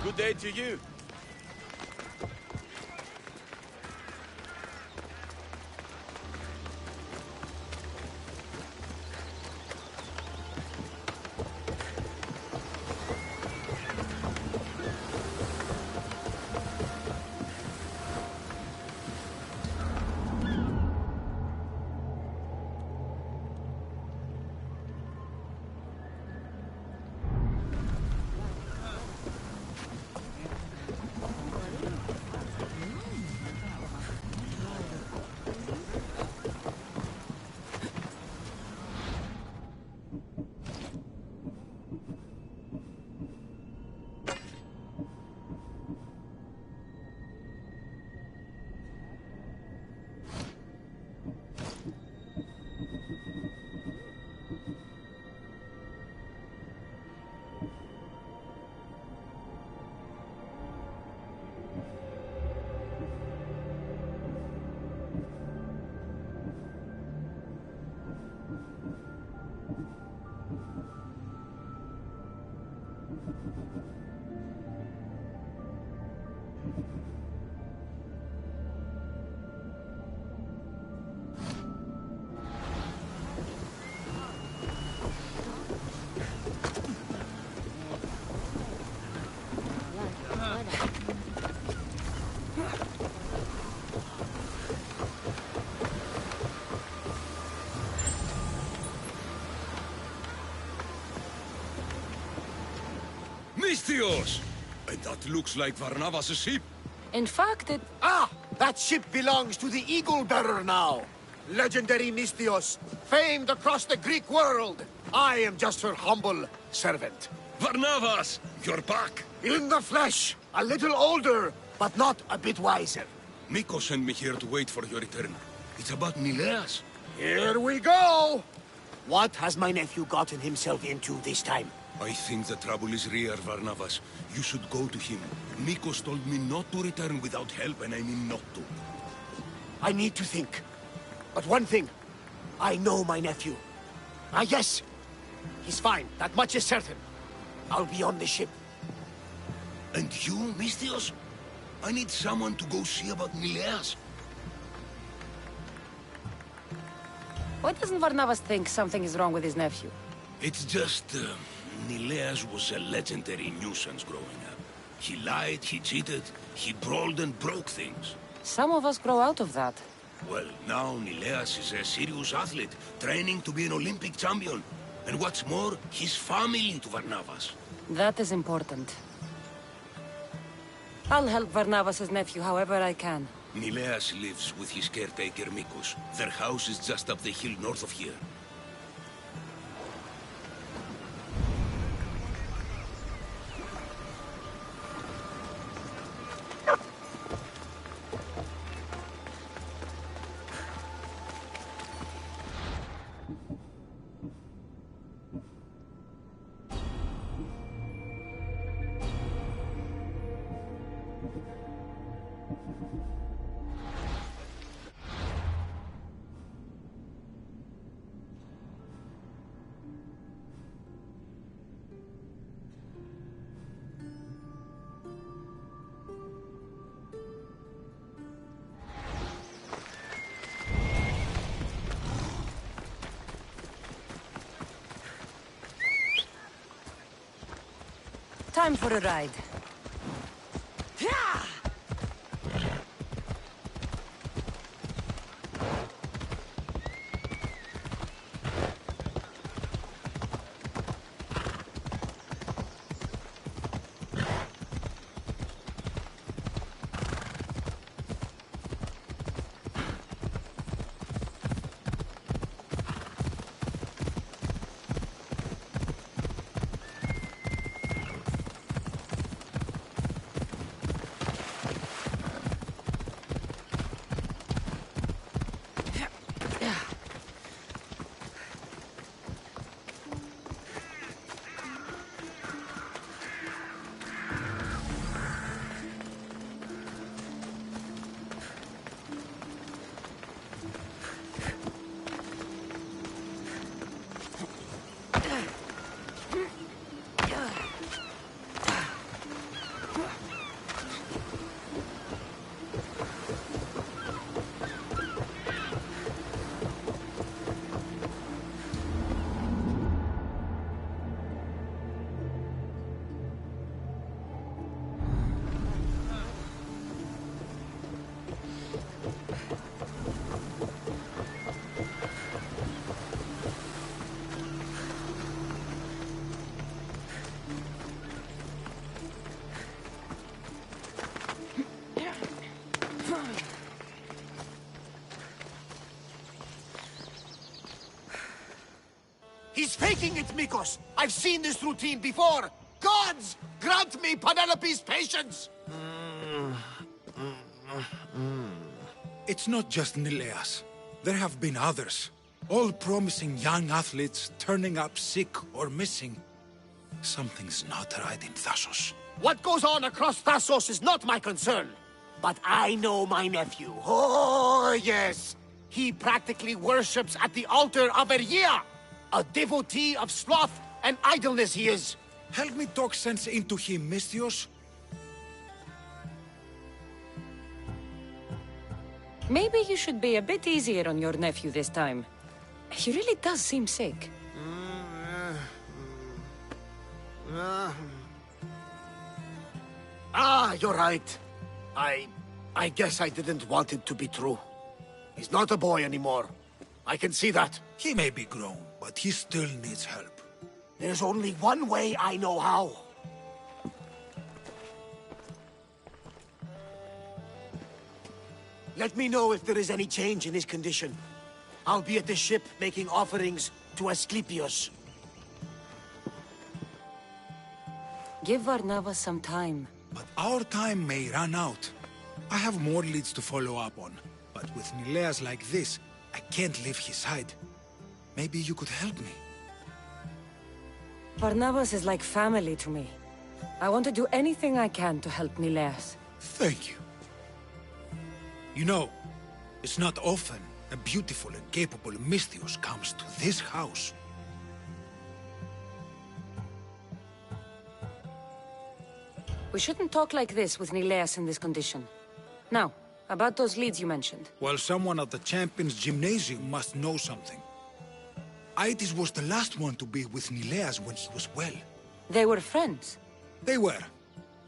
Good day to you. Misthios! And that looks like Barnabas' ship. In fact, it... Ah! That ship belongs to the Eagle Bearer now. Legendary Misthios, famed across the Greek world. I am just her humble servant. Barnabas! You're back! In the flesh, a little older, but not a bit wiser. Miko sent me here to wait for your return. It's about Nileas. Here we go! What has my nephew gotten himself into this time? I think the trouble is real, Barnabas. You should go to him. Nikos told me not to return without help, and I mean not to. I need to think. But one thing, I know my nephew. Ah, yes, he's fine. That much is certain. I'll be on the ship. And you, Misthios? I need someone to go see about Nileas. Why doesn't Barnabas think something is wrong with his nephew? It's just, Nileas was a legendary nuisance growing up. He lied, he cheated, he brawled and broke things. Some of us grow out of that. Well, now Nileas is a serious athlete, training to be an Olympic champion. And what's more, he's family to Barnabas. That is important. I'll help Barnabas' nephew however I can. Nileas lives with his caretaker Mikos. Their house is just up the hill north of here. time for a ride. He's faking it, Markos! I've seen this routine before! Gods! Grant me Penelope's patience! It's not just Nileas. There have been others. All promising young athletes turning up sick or missing. Something's not right in Thassos. What goes on across Thassos is not my concern. But I know my nephew. Oh, yes! He practically worships at the altar of Ergia! A devotee of sloth and idleness he is. Help me talk sense into him, Misthios. Maybe you should be a bit easier on your nephew this time. He really does seem sick. You're right. I guess I didn't want it to be true. He's not a boy anymore. I can see that. He may be grown, but he still needs help. There's only one way I know how. Let me know if there is any change in his condition. I'll be at the ship making offerings to Asclepius. Give Barnabas some time. But our time may run out. I have more leads to follow up on. But with Nileas like this, I can't leave his side. Maybe you could help me. Barnabas is like family to me. I want to do anything I can to help Nileas. Thank you. You know, it's not often a beautiful and capable Misthios comes to this house. We shouldn't talk like this with Nileas in this condition. Now, about those leads you mentioned. Well, someone at the Champions Gymnasium must know something. Aitis was the last one to be with Nileas when he was well. They were friends? They were.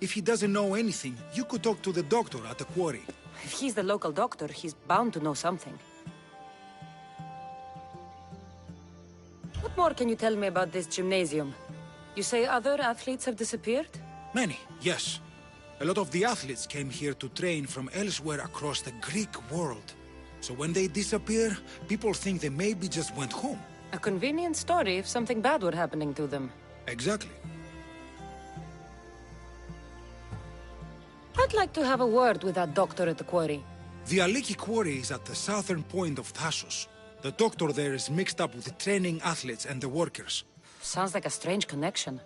If he doesn't know anything, you could talk to the doctor at the quarry. If he's the local doctor, he's bound to know something. What more can you tell me about this gymnasium? You say other athletes have disappeared? Many, yes. A lot of the athletes came here to train from elsewhere across the Greek world. So when they disappear, people think they maybe just went home. A convenient story if something bad were happening to them. Exactly. I'd like to have a word with that doctor at the quarry. The Aliki quarry is at the southern point of Thassos. The doctor there is mixed up with the training athletes and the workers. Sounds like a strange connection.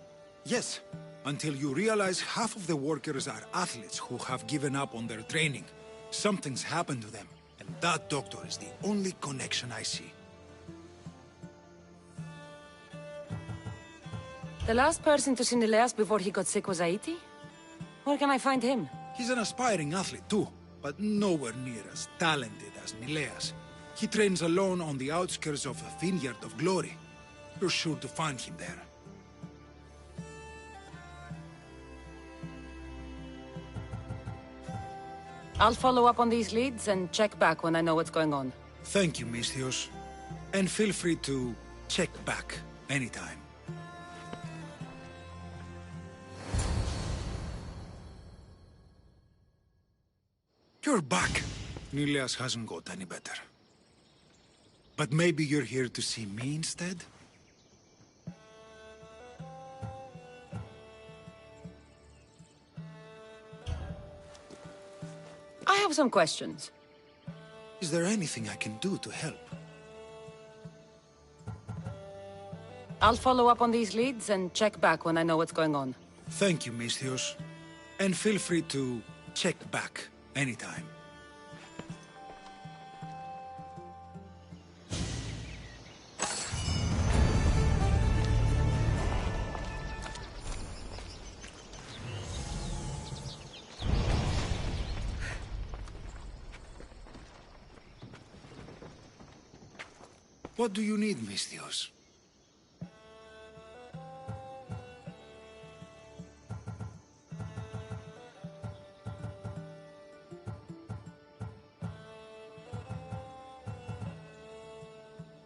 Yes, until you realize half of the workers are athletes who have given up on their training. Something's happened to them, and that doctor is the only connection I see. The last person to see Nileas before he got sick was Aiti? Where can I find him? He's an aspiring athlete too, but nowhere near as talented as Nileas. He trains alone on the outskirts of a vineyard of glory. You're sure to find him there. I'll follow up on these leads and check back when I know what's going on. Thank you, Misthios. And feel free to check back anytime. You're back. Nileas hasn't got any better. But maybe you're here to see me instead? I have some questions. Is there anything I can do to help? I'll follow up on these leads and check back when I know what's going on. Thank you, Misthios. And feel free to check back anytime. What do you need, Misthios?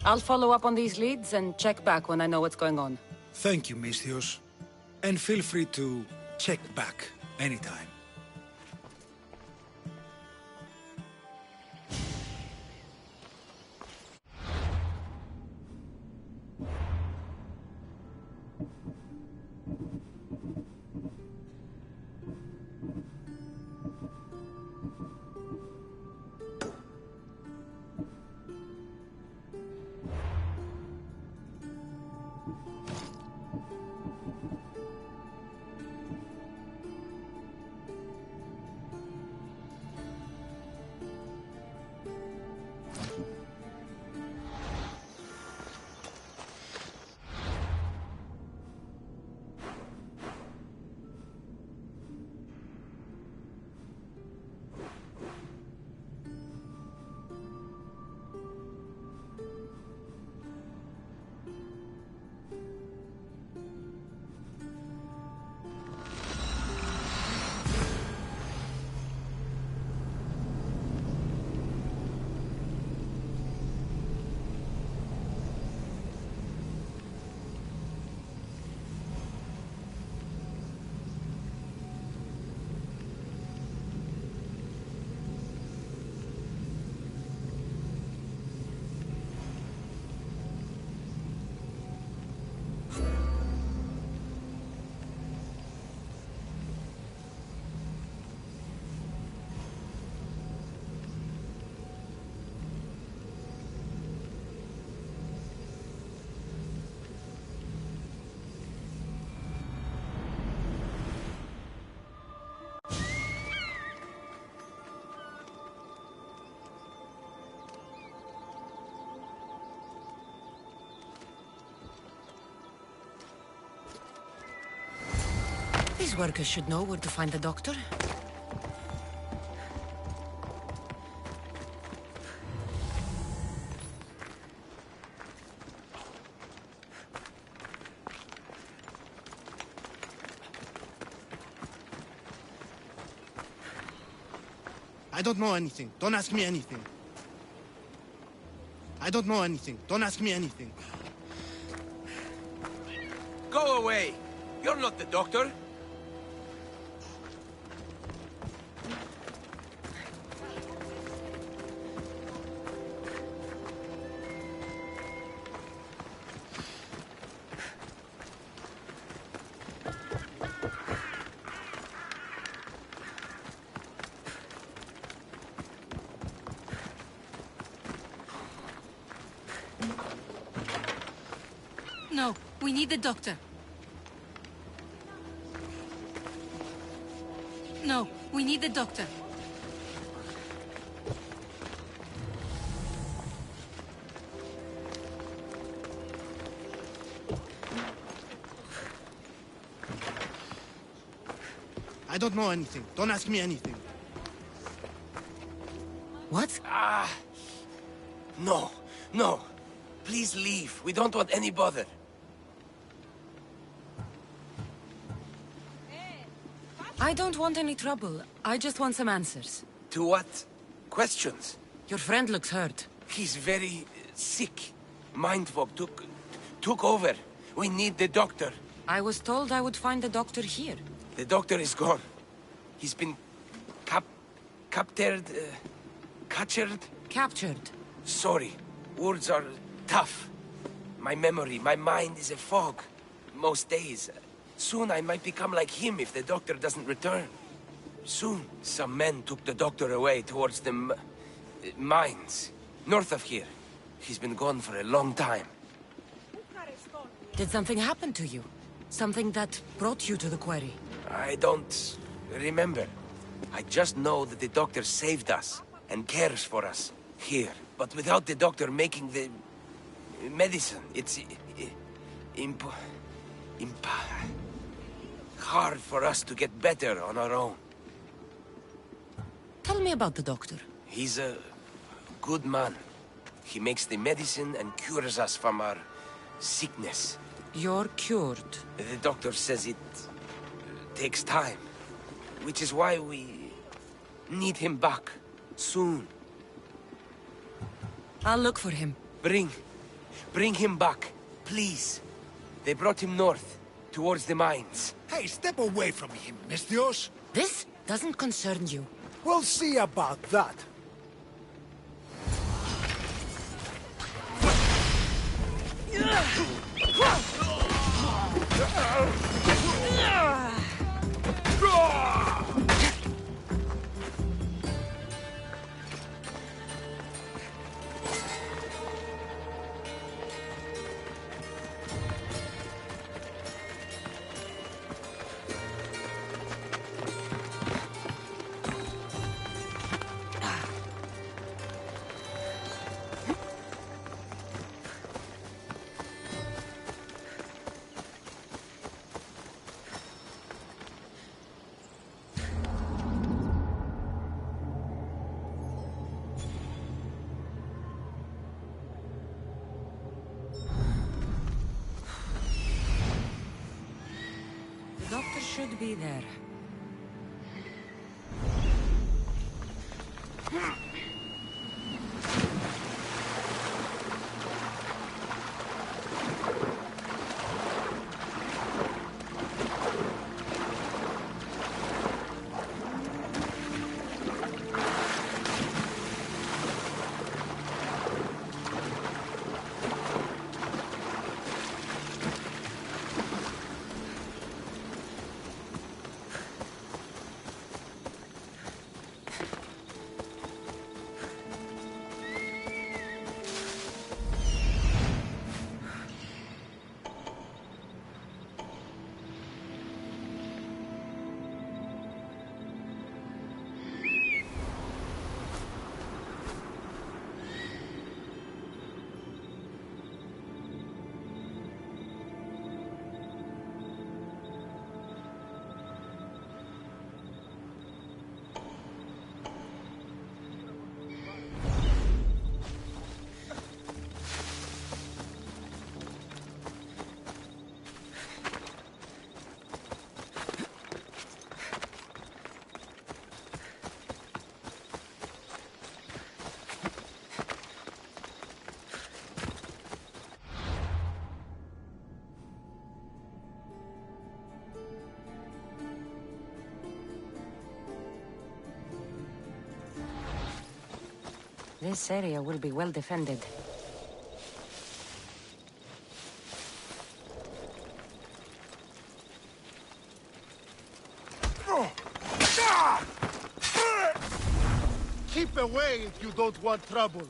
I'll follow up on these leads and check back when I know what's going on. Thank you, Misthios. And feel free to check back anytime. These workers should know where to find the doctor. I don't know anything. Don't ask me anything. I don't know anything. Don't ask me anything. Go away! You're not the doctor! No, we need the doctor. No, we need the doctor. I don't know anything. Don't ask me anything. What? No, no. Please leave. We don't want any bother. I don't want any trouble. I just want some answers. To what? Questions? Your friend looks hurt. He's very sick. Mind fog took over. We need the doctor. I was told I would find the doctor here. The doctor is gone. He's been captured. Captured. Sorry. Words are tough. My memory, my mind is a fog. Most days. Soon I might become like him if the doctor doesn't return. Soon. Some men took the doctor away towards the mines. North of here. He's been gone for a long time. Did something happen to you? Something that brought you to the quarry? I don't remember. I just know that the doctor saved us and cares for us here. But without the doctor making the medicine, it's hard for us to get better on our own. Tell me about the doctor. He's a good man. He makes the medicine and cures us from our sickness. You're cured. The doctor says it takes time, which is why we need him back soon. I'll look for him. Bring him back, please. They brought him north, towards the mines. Hey, step away from him, Misthios. This doesn't concern you. We'll see about that. The doctor should be there. This area will be well defended. Keep away if you don't want trouble.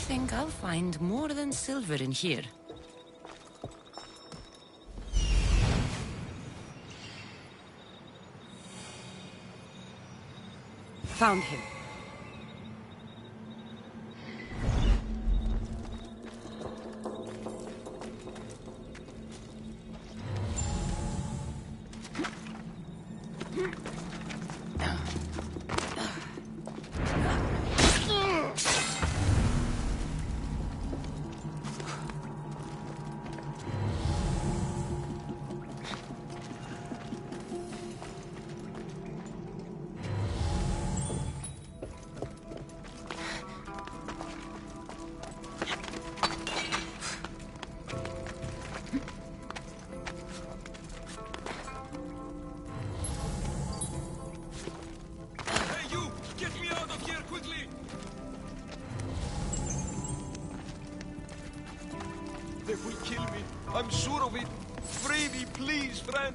think I'll find more than silver in here. Found him. They will kill me. I'm sure of it. Free me, please, friend.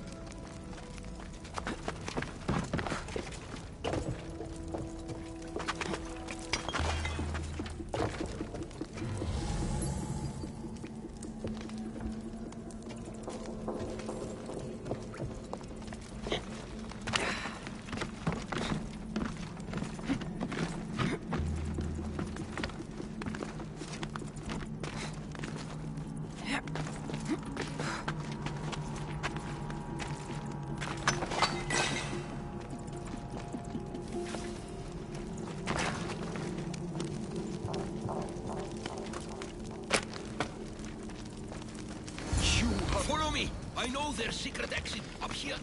Follow me! I know their secret exit up here.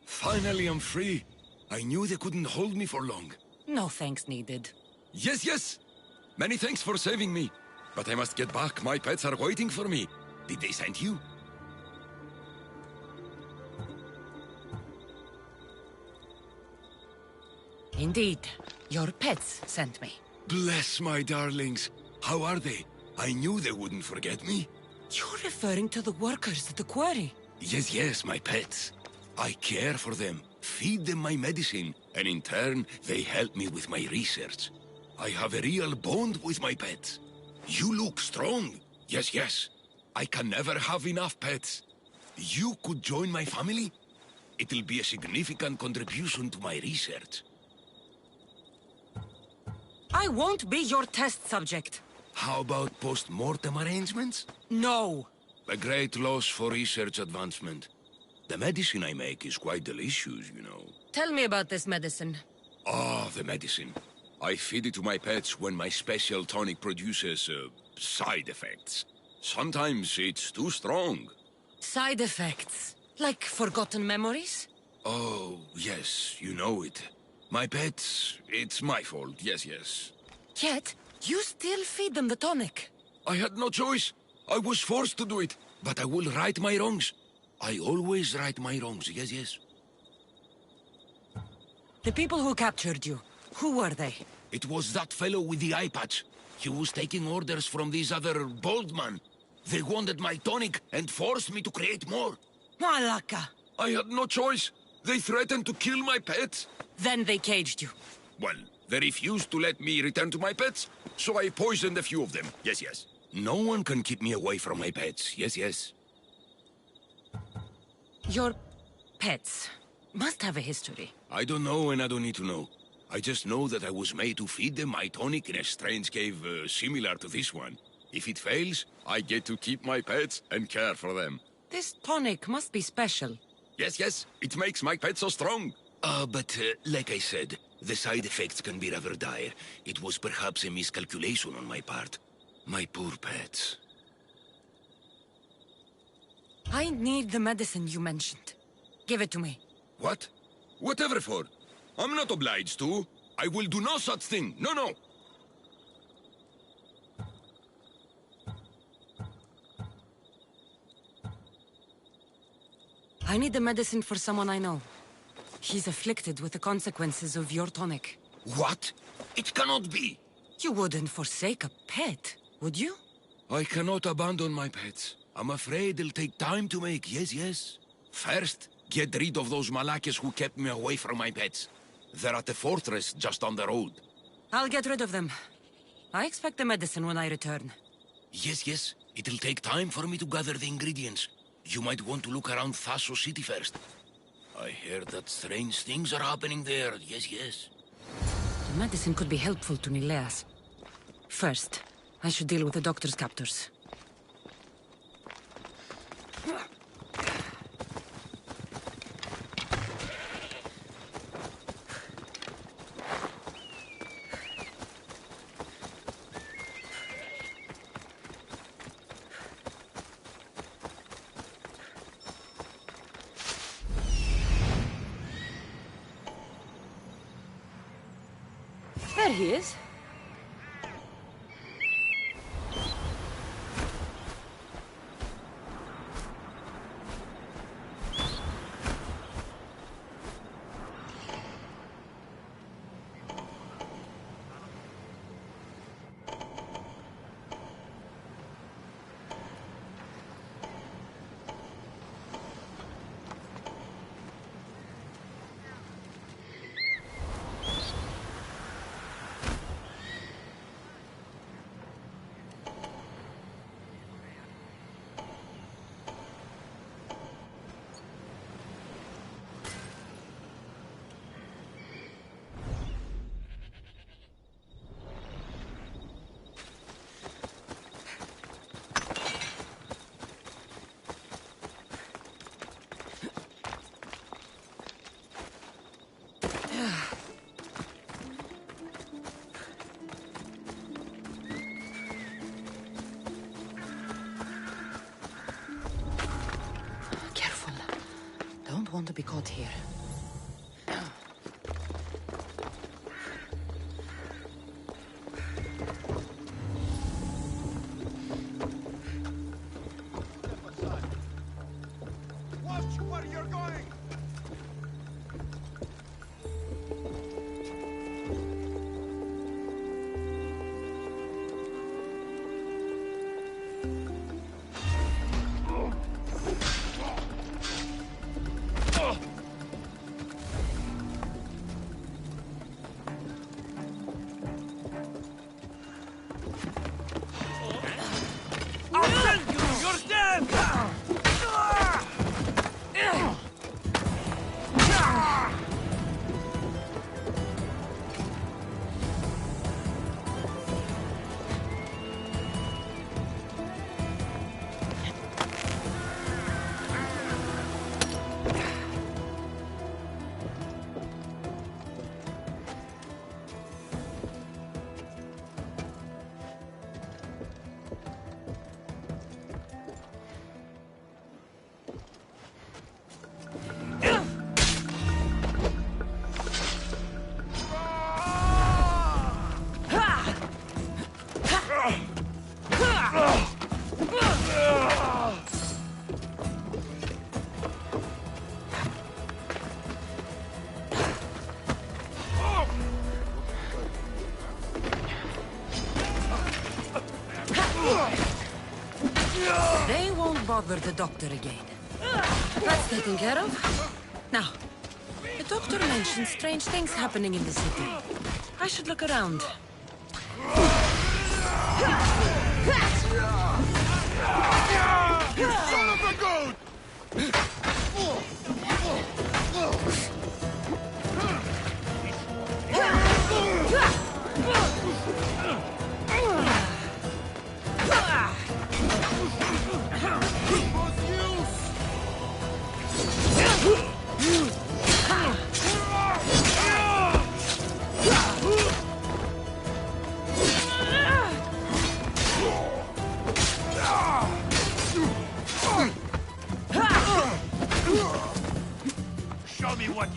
Finally, I'm free. I knew they couldn't hold me for long. No thanks needed. Yes, yes! Many thanks for saving me. But I must get back. My pets are waiting for me. Did they send you? Indeed. Your pets sent me. Bless my darlings. How are they? I knew they wouldn't forget me. You're referring to the workers at the quarry? Yes, yes, my pets. I care for them, feed them my medicine, and in turn, they help me with my research. I have a real bond with my pets. You look strong. Yes, yes. I can never have enough pets. You could join my family? It'll be a significant contribution to my research. I won't be your test subject. How about post-mortem arrangements? No. A great loss for research advancement. The medicine I make is quite delicious, you know. Tell me about this medicine. Ah, the medicine. I feed it to my pets when my special tonic produces, side effects. Sometimes it's too strong. Side effects? Like forgotten memories? Oh, yes, you know it. My pets, it's my fault, yes, yes. Yet, you still feed them the tonic. I had no choice. I was forced to do it, but I will right my wrongs. I always right my wrongs, yes, yes. The people who captured you, who were they? It was that fellow with the eye patch. He was taking orders from this other bald man. They wanted my tonic and forced me to create more. Malaka! I had no choice. They threatened to kill my pets. Then they caged you. Well, they refused to let me return to my pets, so I poisoned a few of them, yes, yes. No one can keep me away from my pets, yes, yes. Your pets must have a history. I don't know and I don't need to know. I just know that I was made to feed them my tonic in a strange cave similar to this one. If it fails, I get to keep my pets and care for them. This tonic must be special. Yes, yes, it makes my pets so strong. But like I said, the side effects can be rather dire. It was perhaps a miscalculation on my part. My poor pets. I need the medicine you mentioned. Give it to me. What? Whatever for. I'm not obliged to. I will do no such thing. No, no. I need the medicine for someone I know. He's afflicted with the consequences of your tonic. What? It cannot be! You wouldn't forsake a pet, would you? I cannot abandon my pets. I'm afraid it'll take time to make, yes. First, get rid of those Malakas who kept me away from my pets. They're at the fortress just on the road. I'll get rid of them. I expect the medicine when I return. Yes. It'll take time for me to gather the ingredients. You might want to look around Thasos City first. I heard that strange things are happening there, yes. The medicine could be helpful to Nileas. First, I should deal with the doctor's captors. There he is. Want to be caught here. Watch where you're going! They won't bother the doctor again. That's taken care of. Now, the doctor mentioned strange things happening in the city. I should look around. You son of a goat! Show me what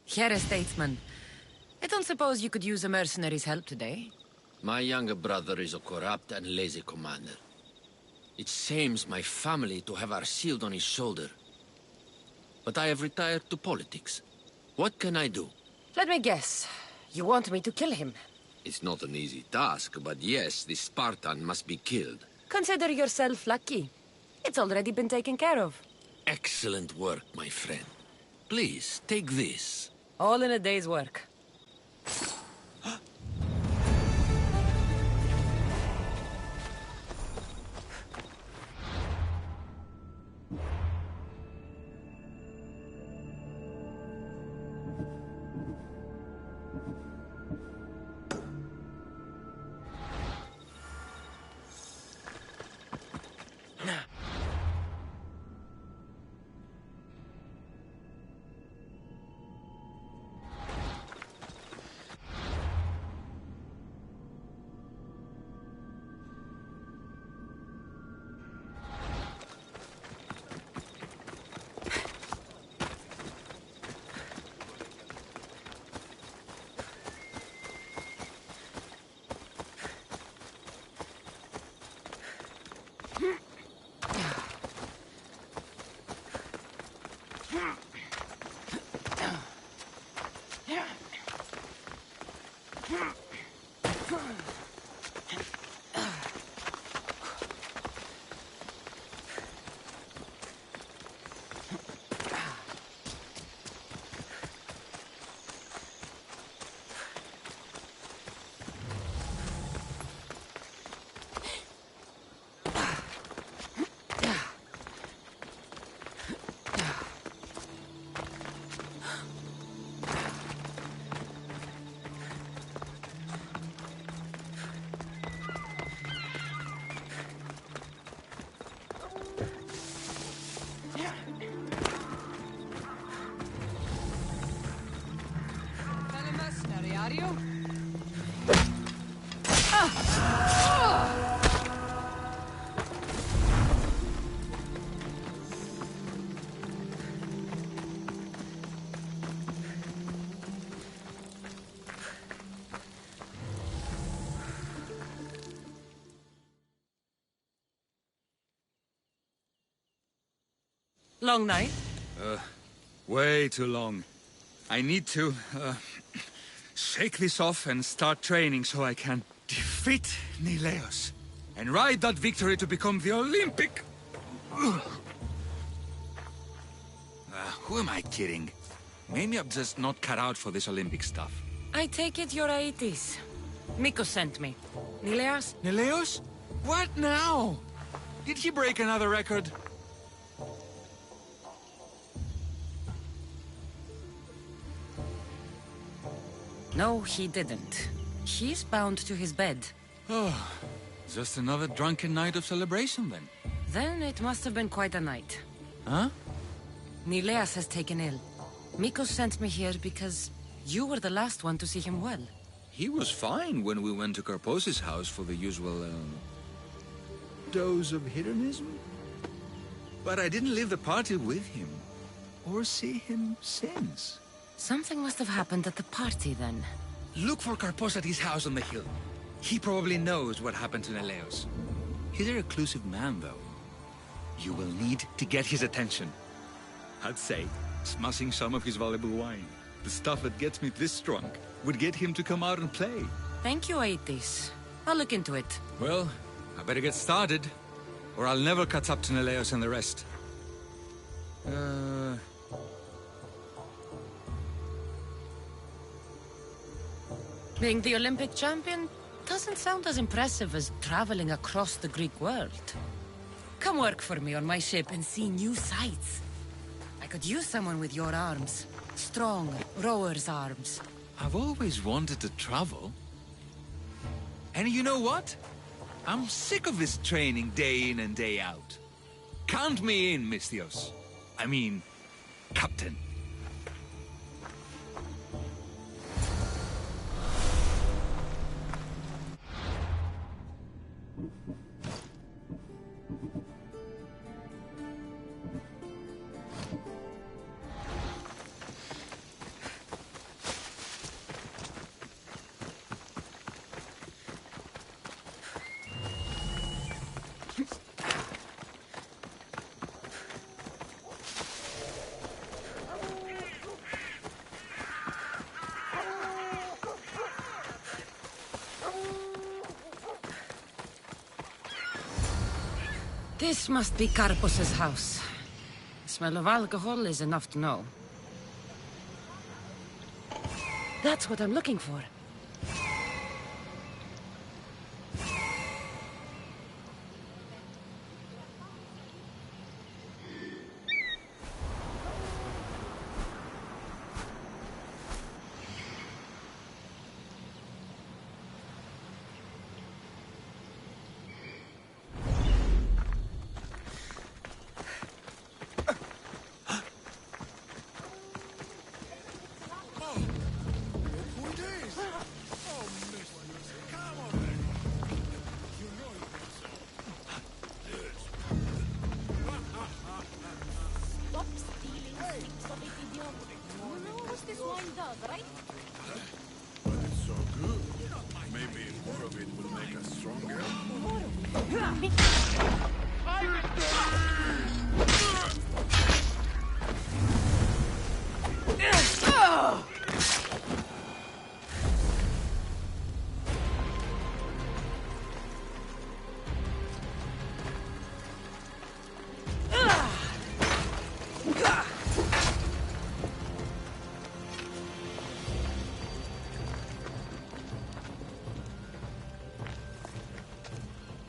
Here, statesman. I don't suppose you could use a mercenary's help today? My younger brother is a corrupt and lazy commander. It shames my family to have our shield on his shoulder. But I have retired to politics. What can I do? Let me guess. You want me to kill him? It's not an easy task, but yes, this Spartan must be killed. Consider yourself lucky. It's already been taken care of. Excellent work, my friend. Please, take this. All in a day's work. Long night? Way too long. I need to, shake this off and start training so I can defeat Nileos and ride that victory to become the Olympic... who am I kidding? Maybe I'm just not cut out for this Olympic stuff. I take it you're Aetis. Markos sent me. Nileos? Nileos? What now? Did he break another record? No, he didn't. He's bound to his bed. Oh, just another drunken night of celebration, then. Then it must have been quite a night. Huh? Nileos has taken ill. Markos sent me here because you were the last one to see him well. He was fine when we went to Karpos' house for the usual, dose of hedonism. But I didn't leave the party with him, or see him since. Something must have happened at the party, then. Look for Karpos at his house on the hill. He probably knows what happened to Nileos. He's a reclusive man, though. You will need to get his attention. I'd say, smashing some of his valuable wine, the stuff that gets me this drunk, would get him to come out and play. Thank you, Aetis. I'll look into it. Well, I better get started, or I'll never catch up to Nileos and the rest. Being the Olympic champion doesn't sound as impressive as traveling across the Greek world. Come work for me on my ship and see new sights. I could use someone with your arms. Strong, rower's arms. I've always wanted to travel. And you know what? I'm sick of this training day in and day out. Count me in, Misthios. I mean, Captain. This must be Karpos' house. The smell of alcohol is enough to know. That's what I'm looking for.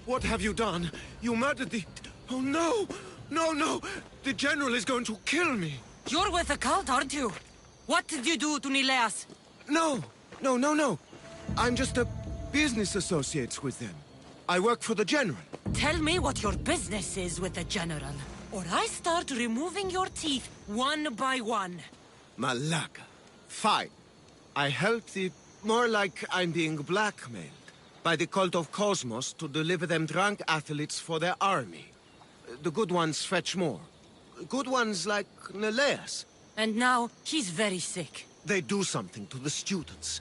What have you done? You murdered the... Oh, no! No, no! The General is going to kill me! You're with the cult, aren't you? What did you do to Nileas? No! No, no, no! I'm just a business associate with them. I work for the General. Tell me what your business is with the General, or I start removing your teeth one by one. Malaka. Fine. I help the... More like I'm being blackmailed by the cult of Cosmos to deliver them drunk athletes for their army. The good ones fetch more. Good ones like Nileas. And now, he's very sick. They do something to the students.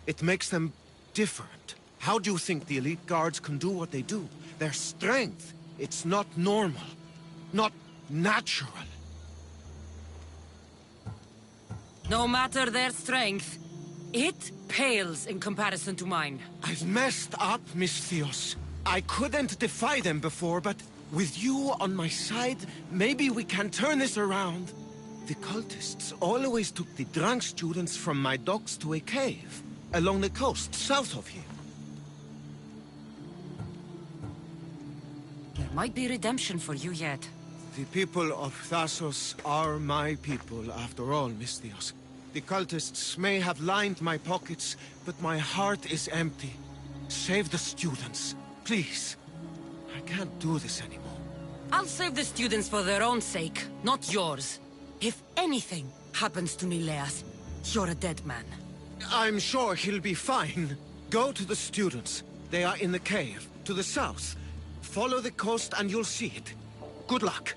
It makes them different. How do you think the elite guards can do what they do? Their strength, it's not normal. Not natural. No matter their strength, it pales in comparison to mine. I've messed up, Misthios. I couldn't defy them before, but with you on my side, maybe we can turn this around. The cultists always took the drunk students from my docks to a cave, along the coast, south of here. There might be redemption for you yet. The people of Thassos are my people, after all, Misthios. The cultists may have lined my pockets, but my heart is empty. Save the students, please. I can't do this anymore. I'll save the students for their own sake, not yours. If anything happens to Nileas, you're a dead man. I'm sure he'll be fine. Go to the students. They are in the cave, to the south. Follow the coast and you'll see it. Good luck.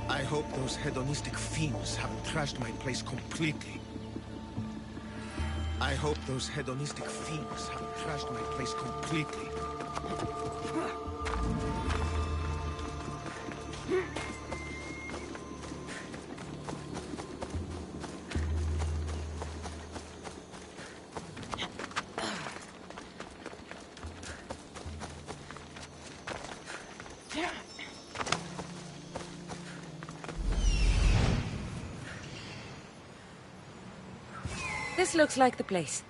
I hope those hedonistic fiends haven't trashed my place completely. I hope those hedonistic fiends haven't trashed my place completely. This looks like the place.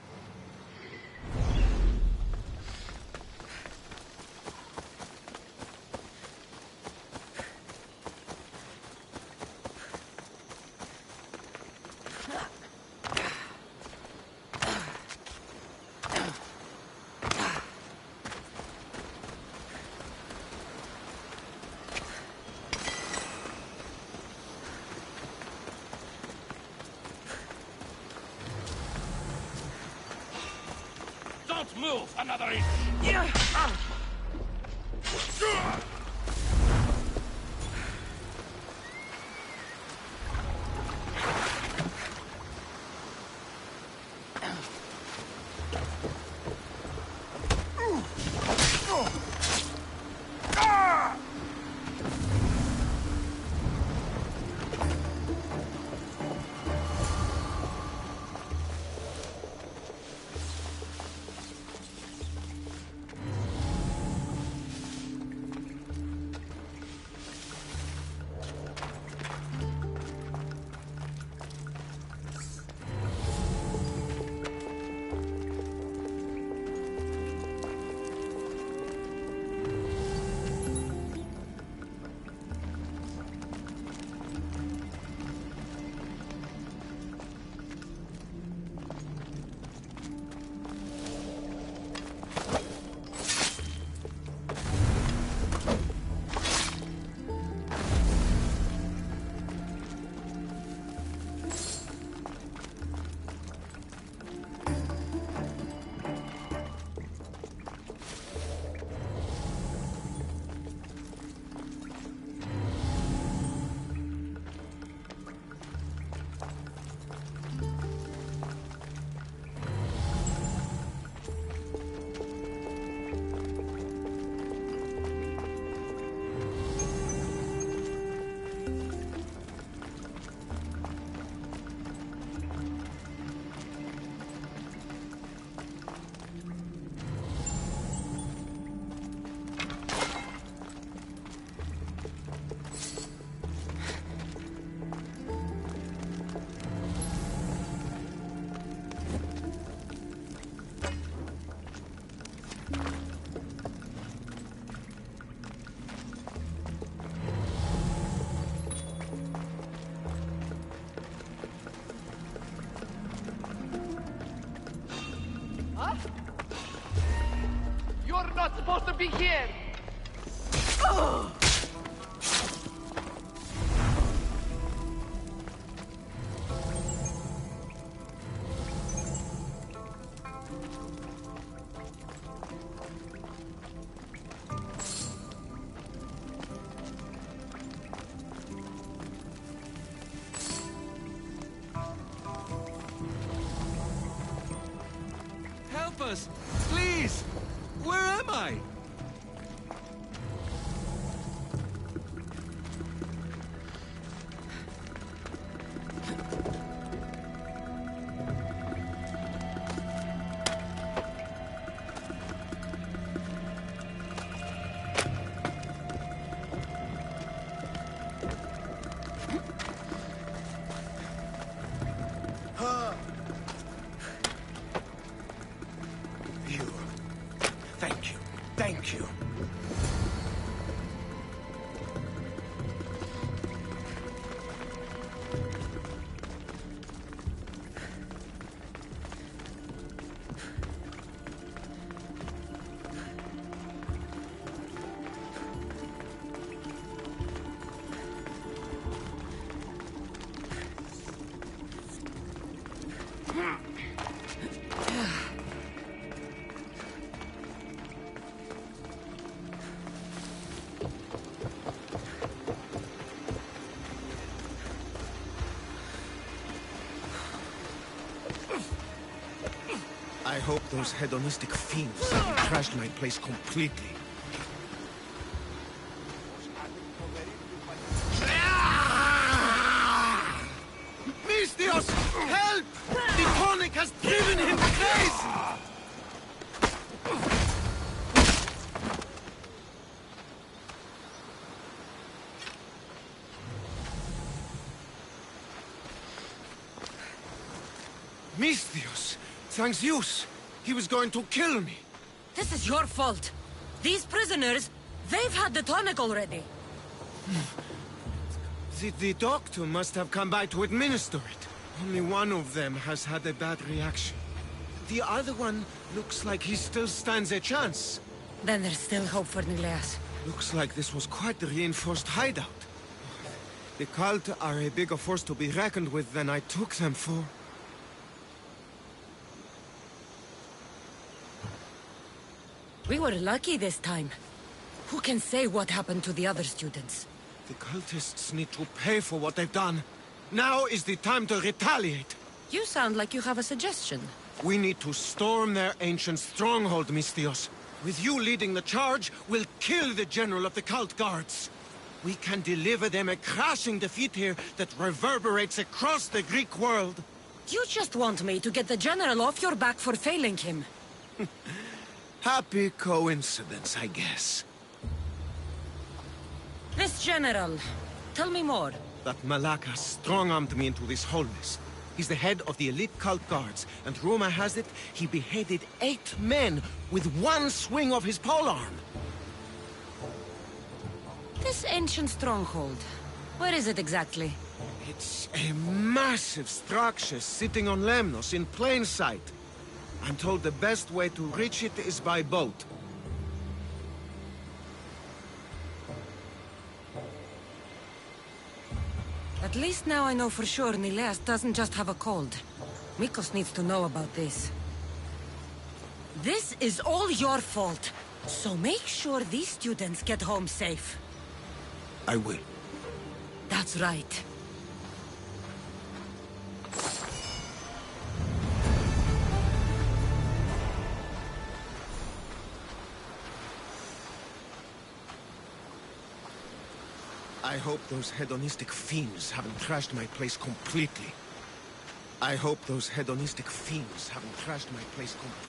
Don't move another inch! be here! Help us! Please! Where am I? Thank you. Thank you. I hope those hedonistic fiends haven't trashed my place completely. Mistios! Help! The tonic has driven him crazy! Mistios! Thanks Zeus! He was going to kill me! This is your fault. These prisoners, they've had the tonic already. The doctor must have come by to administer it. Only one of them has had a bad reaction. The other one looks like he still stands a chance. Then there's still hope for Nileas. Looks like this was quite a reinforced hideout. The cult are a bigger force to be reckoned with than I took them for. We were lucky this time. Who can say what happened to the other students? The cultists need to pay for what they've done. Now is the time to retaliate. You sound like you have a suggestion. We need to storm their ancient stronghold, Mistios. With you leading the charge, we'll kill the general of the cult guards. We can deliver them a crashing defeat here that reverberates across the Greek world. You just want me to get the general off your back for failing him. Happy coincidence, I guess. This general, tell me more. That Malaka strong-armed me into this whole mess. He's the head of the elite cult guards, and rumor has it, he beheaded 8 men with one swing of his polearm. This ancient stronghold, where is it exactly? It's a massive structure sitting on Lemnos in plain sight. I'm told the best way to reach it is by boat. At least now I know for sure Nileas doesn't just have a cold. Markos needs to know about this. This is all your fault. So make sure these students get home safe. I will. That's right. I hope those hedonistic fiends haven't trashed my place completely. I hope those hedonistic fiends haven't trashed my place completely.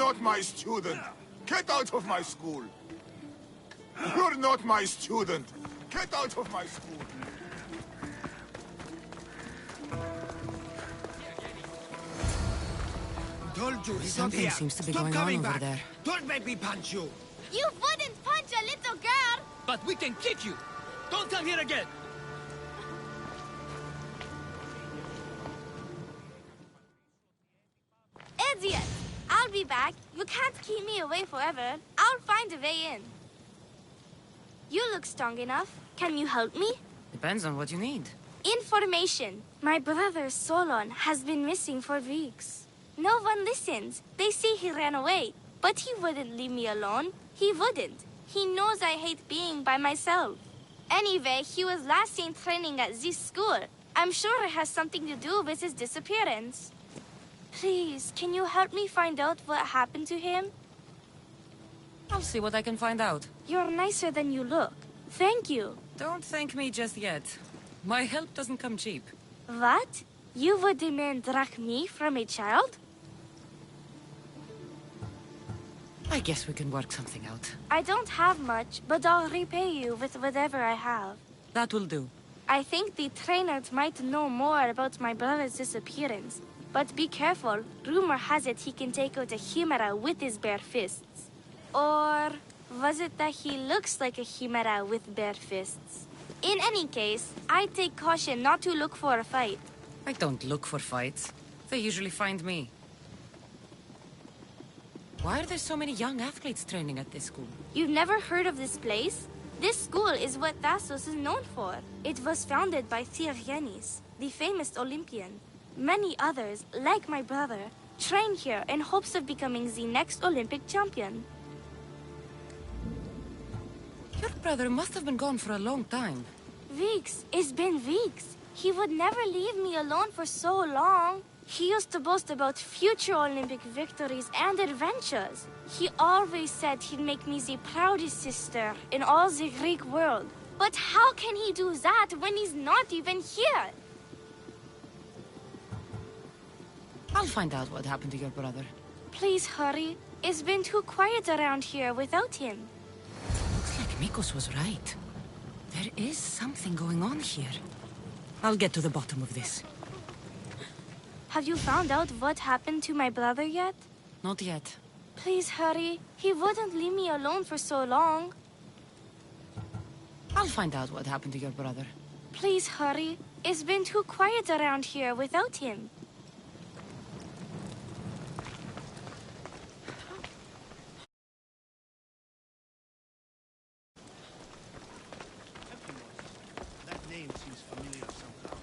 not my student. Get out of my school. You're not my student. Get out of my school. Told you, he's Something not here. seems to be Stop going on coming over back. there. Don't make me punch you. You wouldn't punch a little girl! But we can kick you! Don't come here again! Idiot! I'll be back. You can't keep me away forever. I'll find a way in. You look strong enough. Can you help me? Depends on what you need. Information. My brother Solon has been missing for weeks. No one listens. They say he ran away. But he wouldn't leave me alone. He wouldn't. He knows I hate being by myself. Anyway, he was last seen training at this school. I'm sure it has something to do with his disappearance. Please, can you help me find out what happened to him? I'll see what I can find out. You're nicer than you look. Thank you. Don't thank me just yet. My help doesn't come cheap. What? You would demand drachmi from a child? I guess we can work something out. I don't have much, but I'll repay you with whatever I have. That will do. I think the trainers might know more about my brother's disappearance. But be careful. Rumor has it he can take out a Chimera with his bare fists. Or was it that he looks like a Chimera with bare fists? In any case, I take caution not to look for a fight. I don't look for fights. They usually find me. Why are there so many young athletes training at this school? You've never heard of this place? This school is what Thassos is known for. It was founded by Theogenes, the famous Olympian. Many others, like my brother, train here in hopes of becoming the next Olympic champion. Your brother must have been gone for a long time. Weeks. It's been weeks. He would never leave me alone for so long. He used to boast about future Olympic victories and adventures. He always said he'd make me the proudest sister in all the Greek world. But how can he do that when he's not even here? I'll find out what happened to your brother. Please hurry. It's been too quiet around here without him. Looks like Markos was right. There is something going on here. I'll get to the bottom of this. Have you found out what happened to my brother yet? Not yet. Please hurry. He wouldn't leave me alone for so long. I'll find out what happened to your brother. Please hurry. It's been too quiet around here without him. That name seems familiar somehow.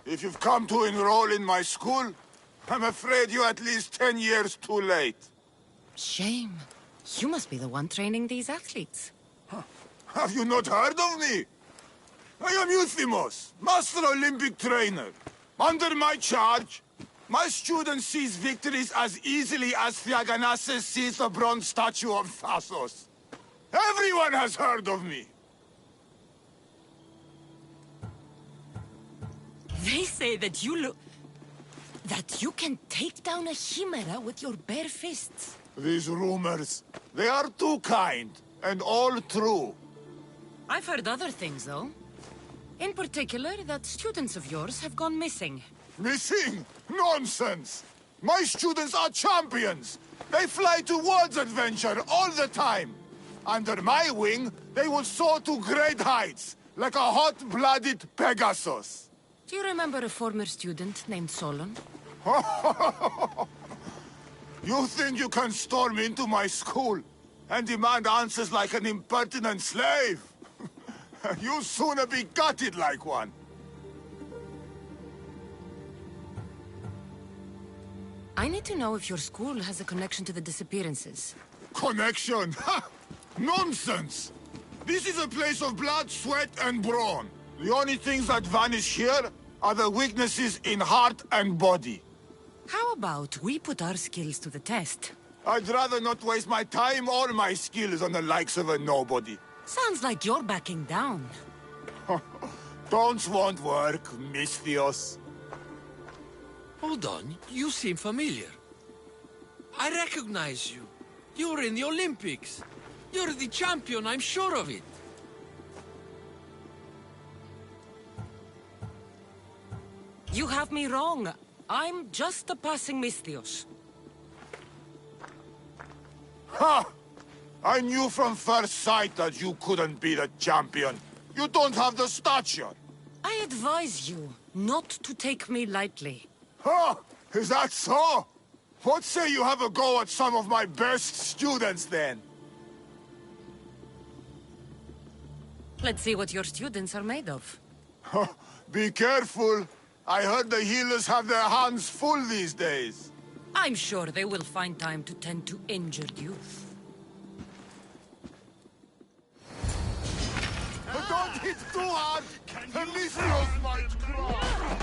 If you've come to enroll in my school, I'm afraid you're at least 10 years too late. Shame. You must be the one training these athletes. Have you not heard of me? I am Euthymos, Master Olympic Trainer. Under my charge, my students seize victories as easily as Theogenes sees the bronze statue of Thassos. Everyone has heard of me. They say that you can take down a Chimera with your bare fists. These rumors, they are too kind, and all true. I've heard other things, though. In particular, that students of yours have gone missing. Missing? Nonsense! My students are champions! They fly towards adventure all the time! Under my wing, they will soar to great heights, like a hot-blooded Pegasus. Do you remember a former student named Solon? You think you can storm into my school and demand answers like an impertinent slave? You'll sooner be gutted like one. I need to know if your school has a connection to the disappearances. Connection? Nonsense! This is a place of blood, sweat, and brawn. The only things that vanish here are the weaknesses in heart and body. How about we put our skills to the test? I'd rather not waste my time or my skills on the likes of a nobody. Sounds like you're backing down. Don't want work, Misthios. Hold on, you seem familiar. I recognize you. You're in the Olympics. You're the champion, I'm sure of it. You have me wrong. I'm just a passing Misthios. Ha! I knew from first sight that you couldn't be the champion. You don't have the stature. I advise you not to take me lightly. Ha! Is that so? What say you have a go at some of my best students, then? Let's see what your students are made of. Be careful. I heard the healers have their hands full these days. I'm sure they will find time to tend to injured youth. But don't hit too hard! Misthios might cry!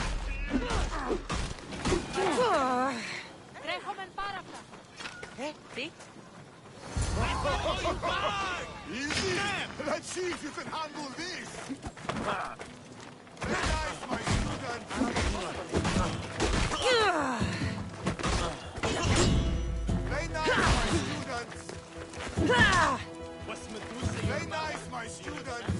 Easy! Let's see if you can handle this! Very nice, my student! Very nice, my students! Very nice, my students!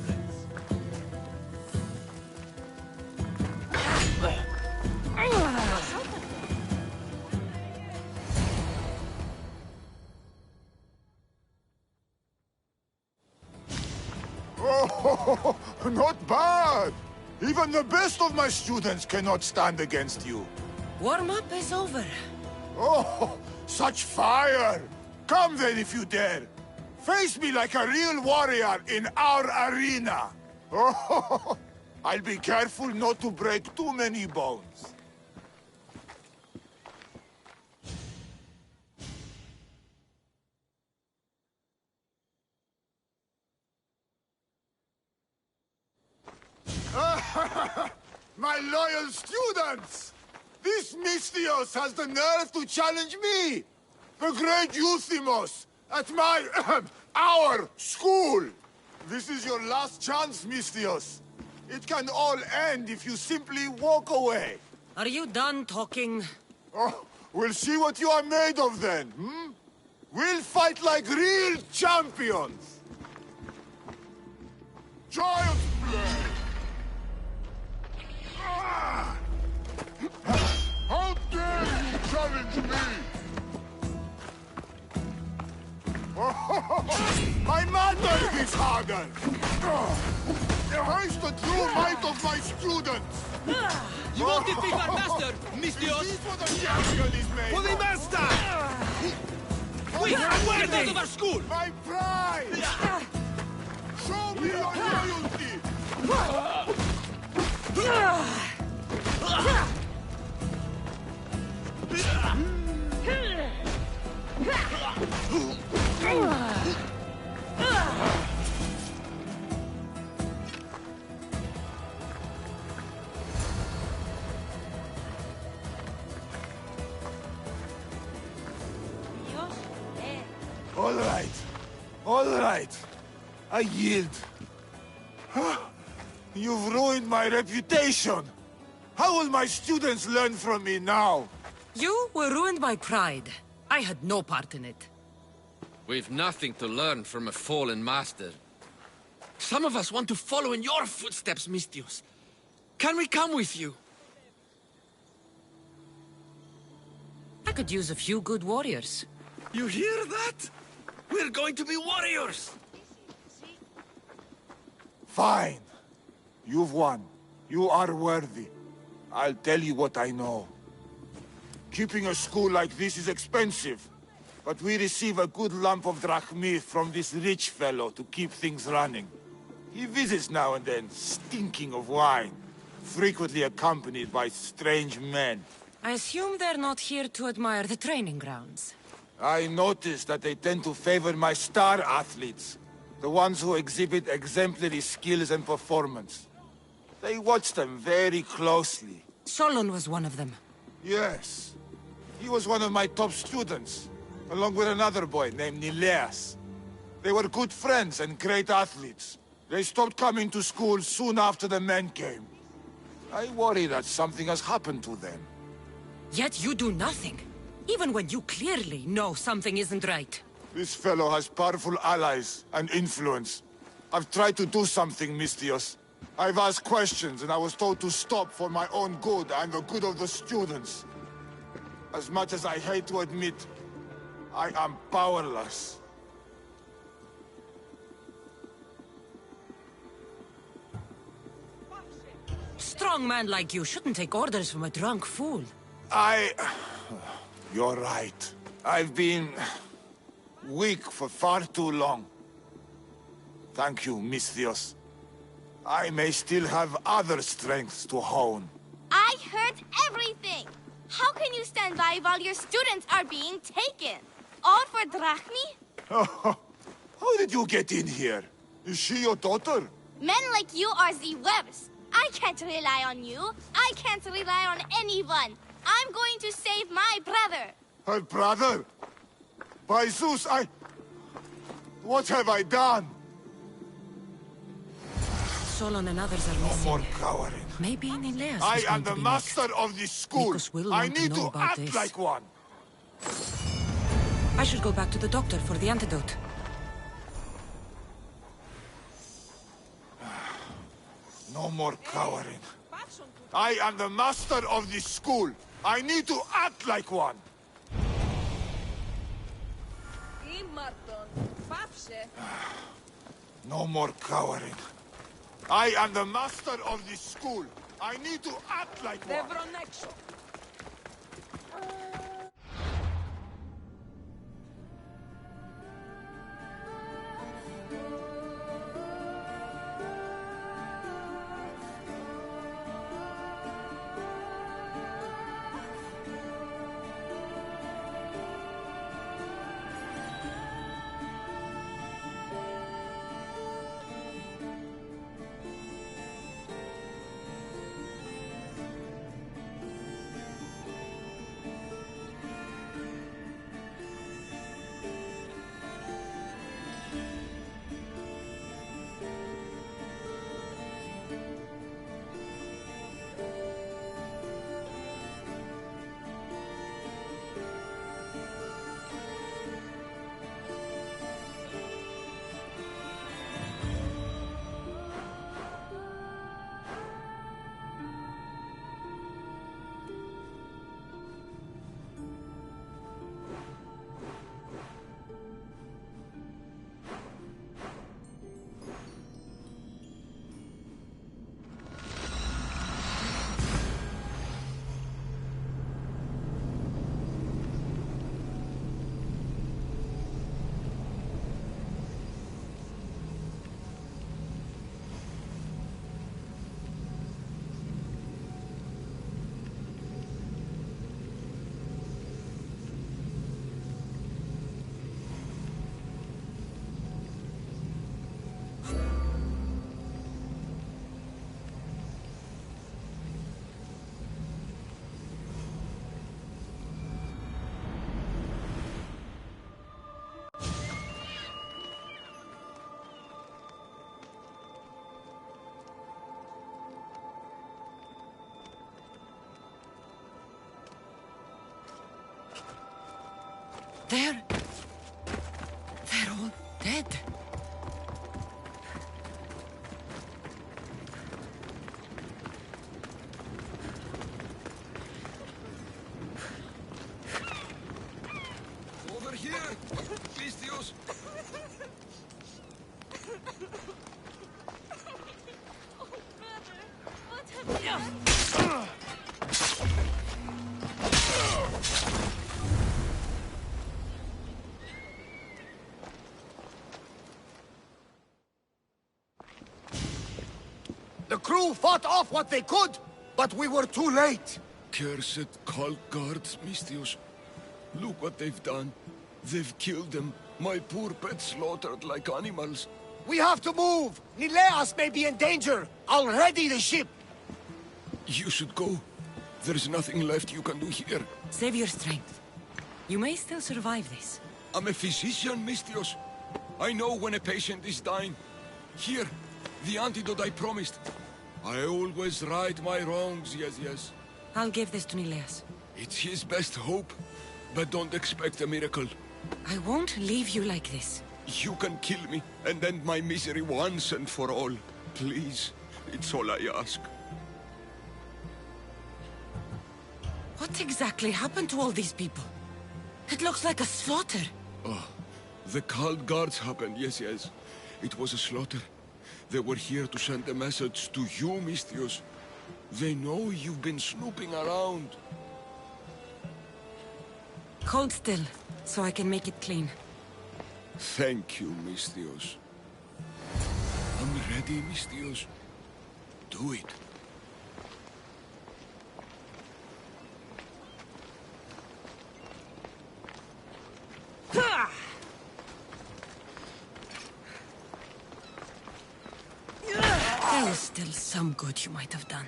Oh, not bad! Even the best of my students cannot stand against you. Warm-up is over. Oh, such fire! Come then if you dare. Face me like a real warrior in our arena. Oh, I'll be careful not to break too many bones. My loyal students! This Misthios has the nerve to challenge me, the great Euthymos, at our school! This is your last chance, Misthios. It can all end if you simply walk away. Are you done talking? Oh, we'll see what you are made of then, hmm? We'll fight like real champions! Child's play! How dare you challenge me? My mother is harder! Face the true might of my students! You won't defeat our master, Misthios! Is this what a champion is made For the of? master! We are worthy of our school! My pride! Show me your loyalty! All right. I yield. You've ruined my reputation. How will my students learn from me now? You were ruined by pride. I had no part in it. We've nothing to learn from a fallen master. Some of us want to follow in your footsteps, Misthios. Can we come with you? I could use a few good warriors. You hear that? We're going to be warriors! Fine. You've won. You are worthy. I'll tell you what I know. Keeping a school like this is expensive, but we receive a good lump of drachmi from this rich fellow to keep things running. He visits now and then, stinking of wine, frequently accompanied by strange men. I assume they're not here to admire the training grounds. I noticed that they tend to favor my star athletes, the ones who exhibit exemplary skills and performance. They watch them very closely. Solon was one of them. Yes. He was one of my top students, along with another boy named Nileas. They were good friends and great athletes. They stopped coming to school soon after the men came. I worry that something has happened to them. Yet you do nothing, even when you clearly know something isn't right. This fellow has powerful allies and influence. I've tried to do something, Misthios. I've asked questions, and I was told to stop for my own good and the good of the students. As much as I hate to admit, I am powerless. Strong man like you shouldn't take orders from a drunk fool. You're right. I've been weak for far too long. Thank you, Misthios. I may still have other strengths to hone. I heard everything! How can you stand by while your students are being taken? All for drachmi? How did you get in here? Is she your daughter? Men like you are the webs. I can't rely on you. I can't rely on anyone. I'm going to save my brother. Her brother? By Zeus, what have I done? Solon and others are No missing. more cowering. Maybe Nileas I is am going to the be master next. of this school. Nikos will I want to need know to about act this. like one. I should go back to the doctor for the antidote. No more cowering. I am the master of this school. I need to act like one. No more cowering. I am the master of this school. I need to act like one. They're all dead. Over here! Misthios! The crew fought off what they could, but we were too late. Cursed cult guards, Misthios. Look what they've done. They've killed them. My poor pets slaughtered like animals. We have to move. Nileas may be in danger. I'll ready the ship. You should go. There's nothing left you can do here. Save your strength. You may still survive this. I'm a physician, Mistios. I know when a patient is dying. Here, the antidote I promised. I always right my wrongs, yes. I'll give this to Nileas. It's his best hope, but don't expect a miracle. I won't leave you like this. You can kill me and end my misery once and for all. Please, it's all I ask. What exactly happened to all these people? It looks like a slaughter. Oh, the cult guards happened, yes. It was a slaughter. They were here to send a message to you, Mistios. They know you've been snooping around. Hold still, so I can make it clean. Thank you, Mistios. I'm ready, Mistios. Do it. There is still some good you might have done.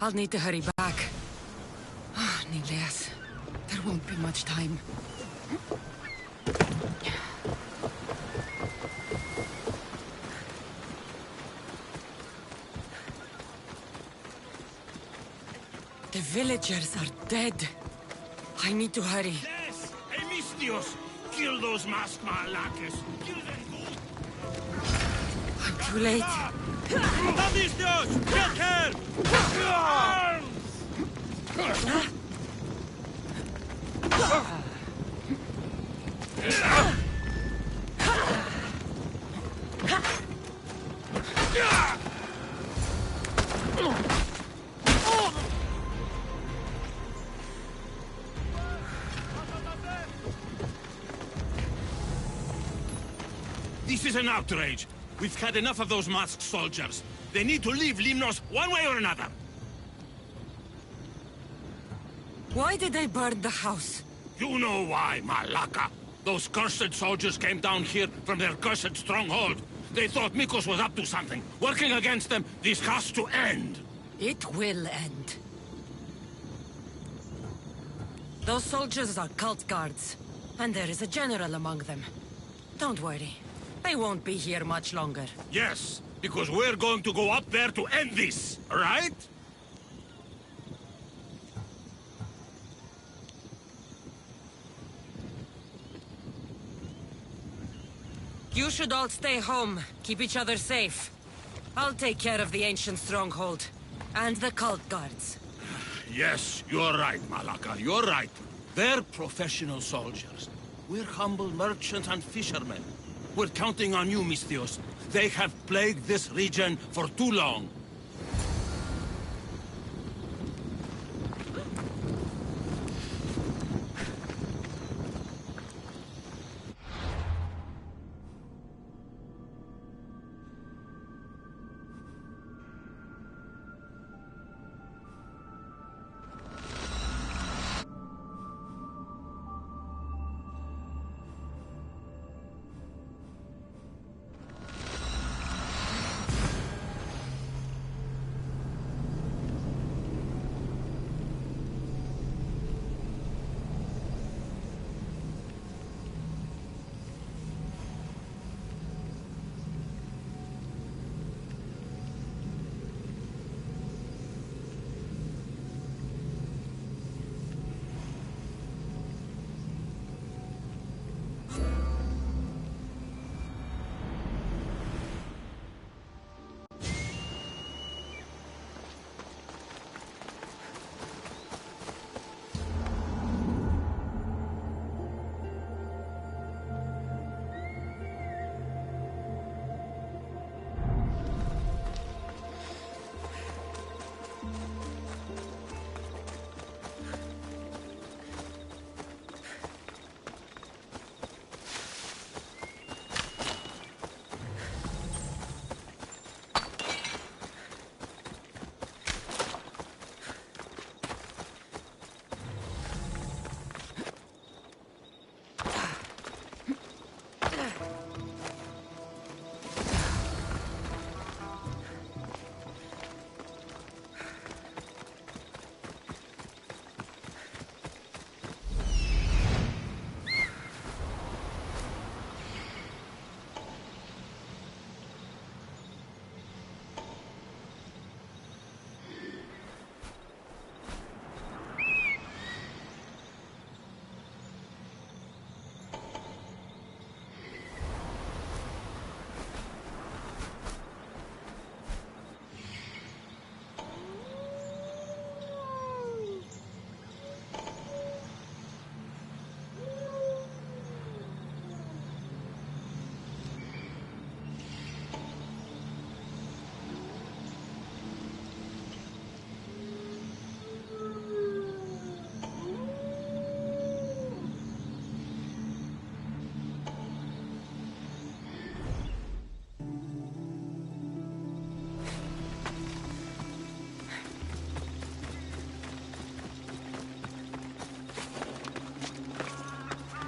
I'll need to hurry back. Nileas, there won't be much time. The villagers are dead. I need to hurry. Yes! Mistios! Kill those masked Malakas! Kill them all! I'm too late. Mistios! Get her! This is an outrage. We've had enough of those masked soldiers. They need to leave Limnos one way or another. Why did they burn the house? You know why, Malaka. Those cursed soldiers came down here from their cursed stronghold. They thought Mikos was up to something. Working against them, this has to end. It will end. Those soldiers are cult guards, and there is a general among them. Don't worry. They won't be here much longer. Yes, because we're going to go up there to end this, right? You should all stay home. Keep each other safe. I'll take care of the ancient stronghold. And the cult guards. Yes, you're right, Malaka. You're right. They're professional soldiers. We're humble merchants and fishermen. We're counting on you, Mistios. They have plagued this region for too long.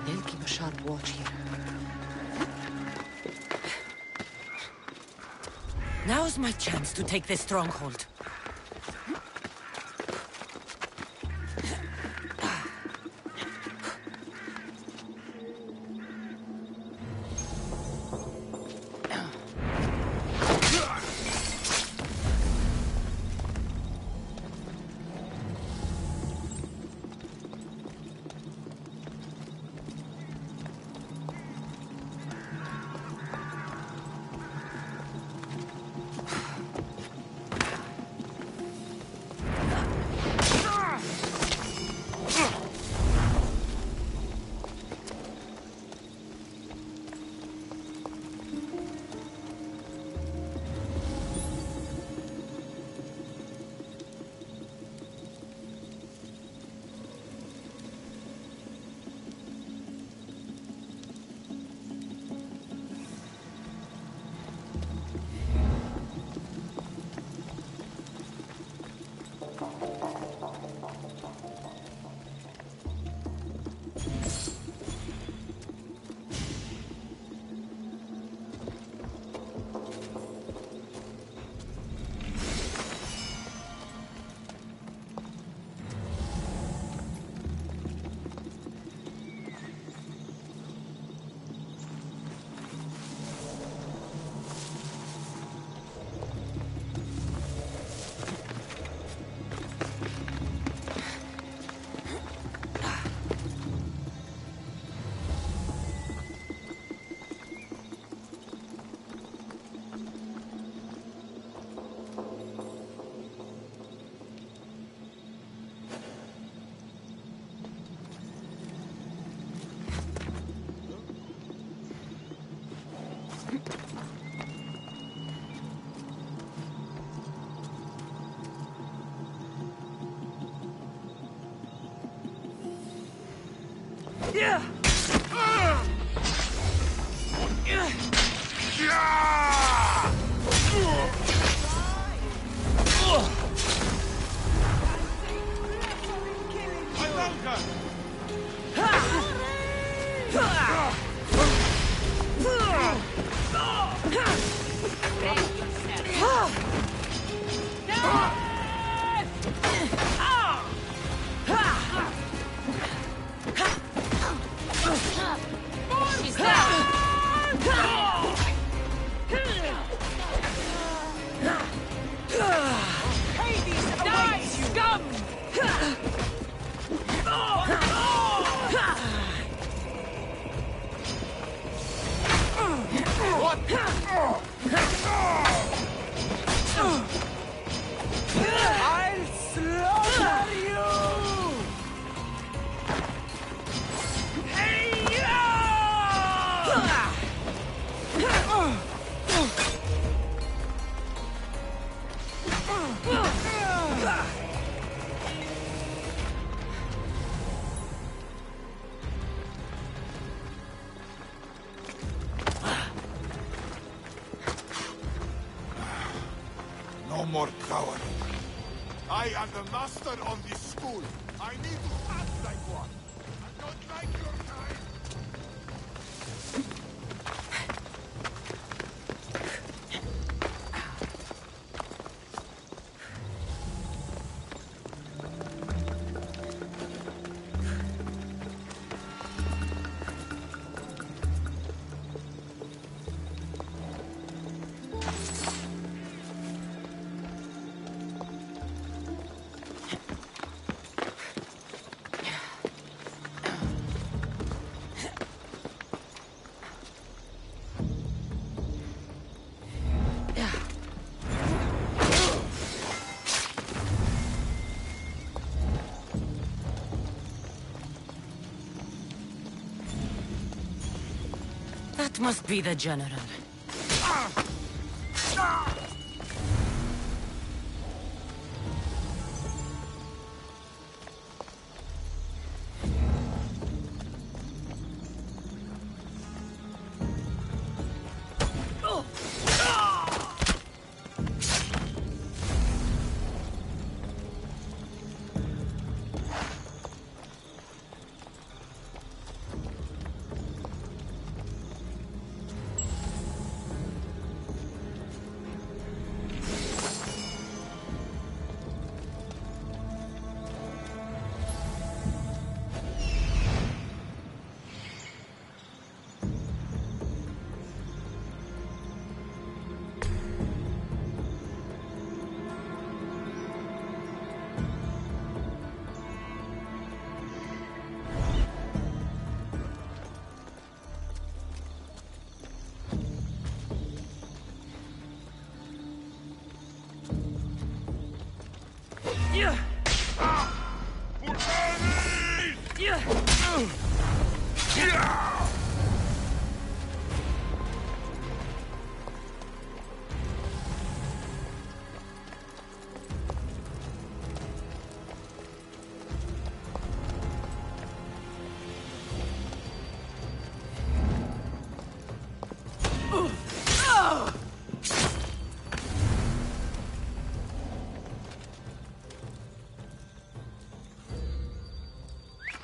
They'll keep a sharp watch here. Now's my chance to take this stronghold. Yeah! She's down! more coward. I am the master of this school. I need to act like one. I don't like your kind. That must be the general.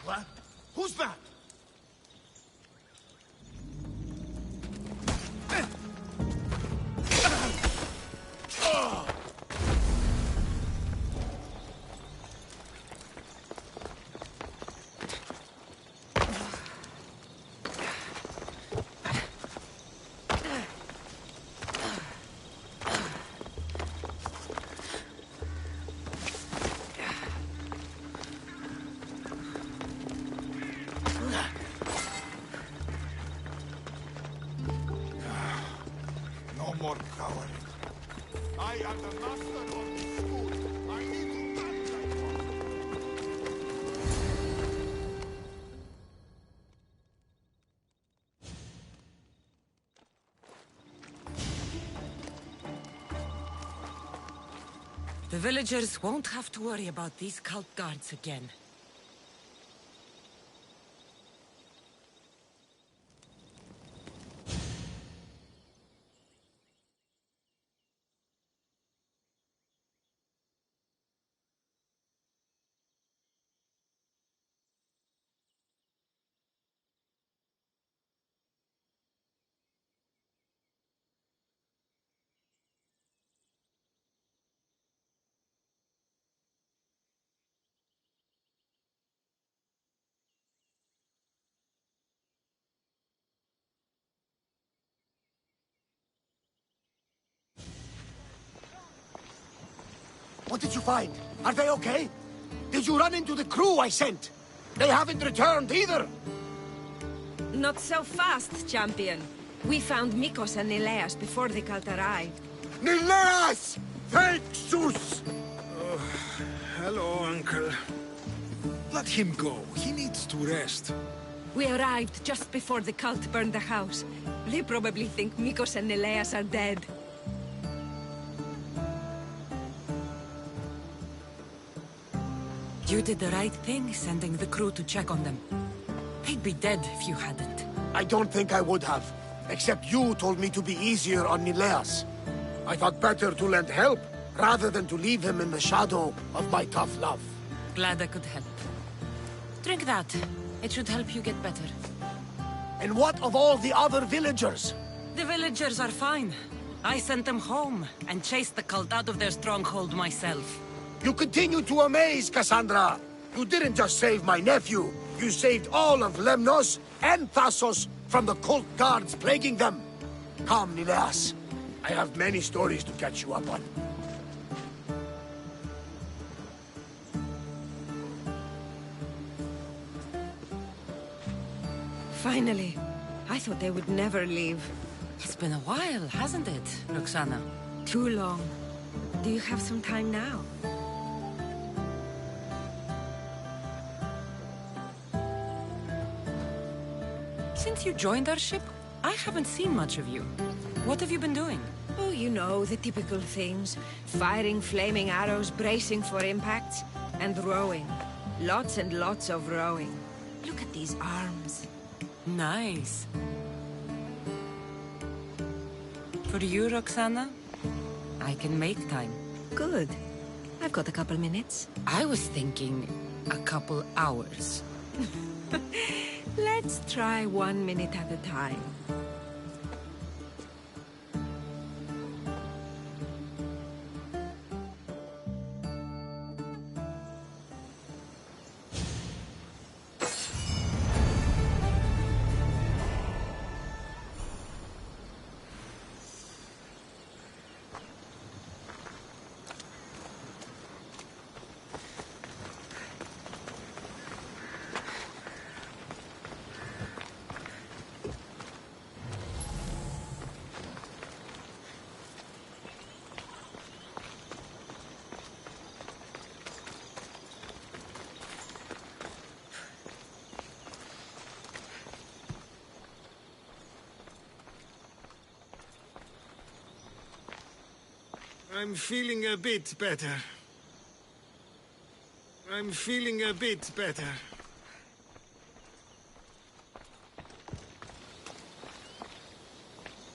What? Who's that? No more coward. I am the master of this school. I need to act like one. The villagers won't have to worry about these cult guards again. What did you find? Are they okay? Did you run into the crew I sent? They haven't returned either. Not so fast, champion. We found Markos and Nileas before the cult arrived. Nileas! Thank Zeus! Hello, Uncle. Let him go. He needs to rest. We arrived just before the cult burned the house. They probably think Markos and Nileas are dead. You did the right thing, sending the crew to check on them. They'd be dead if you hadn't. I don't think I would have. Except you told me to be easier on Nileas. I thought better to lend help rather than to leave him in the shadow of my tough love. Glad I could help. Drink that. It should help you get better. And what of all the other villagers? The villagers are fine. I sent them home and chased the cult out of their stronghold myself. You continue to amaze, Cassandra. You didn't just save my nephew. You saved all of Lemnos and Thassos from the cult guards plaguing them. Come, Nileas. I have many stories to catch you up on. Finally. I thought they would never leave. It's been a while, hasn't it, Roxana? Too long. Do you have some time now? Since you joined our ship, I haven't seen much of you. What have you been doing? Oh, you know, the typical things. Firing flaming arrows, bracing for impacts, and rowing. Lots and lots of rowing. Look at these arms. Nice. For you, Roxana, I can make time. Good. I've got a couple minutes. I was thinking a couple hours. Let's try 1 minute at a time. I'm feeling a bit better. I'm feeling a bit better.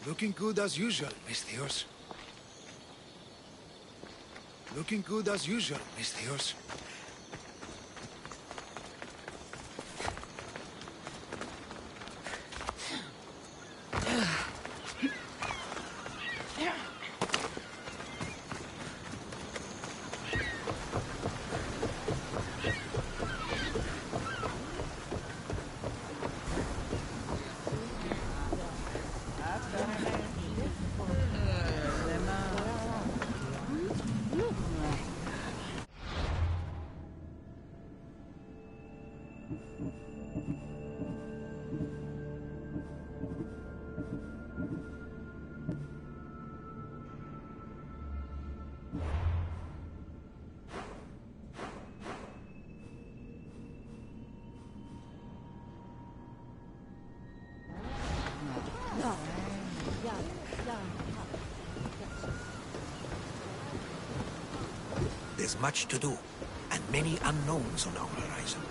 Looking good as usual, Misthios. Looking good as usual, Misthios. There's much to do, and many unknowns on our horizon.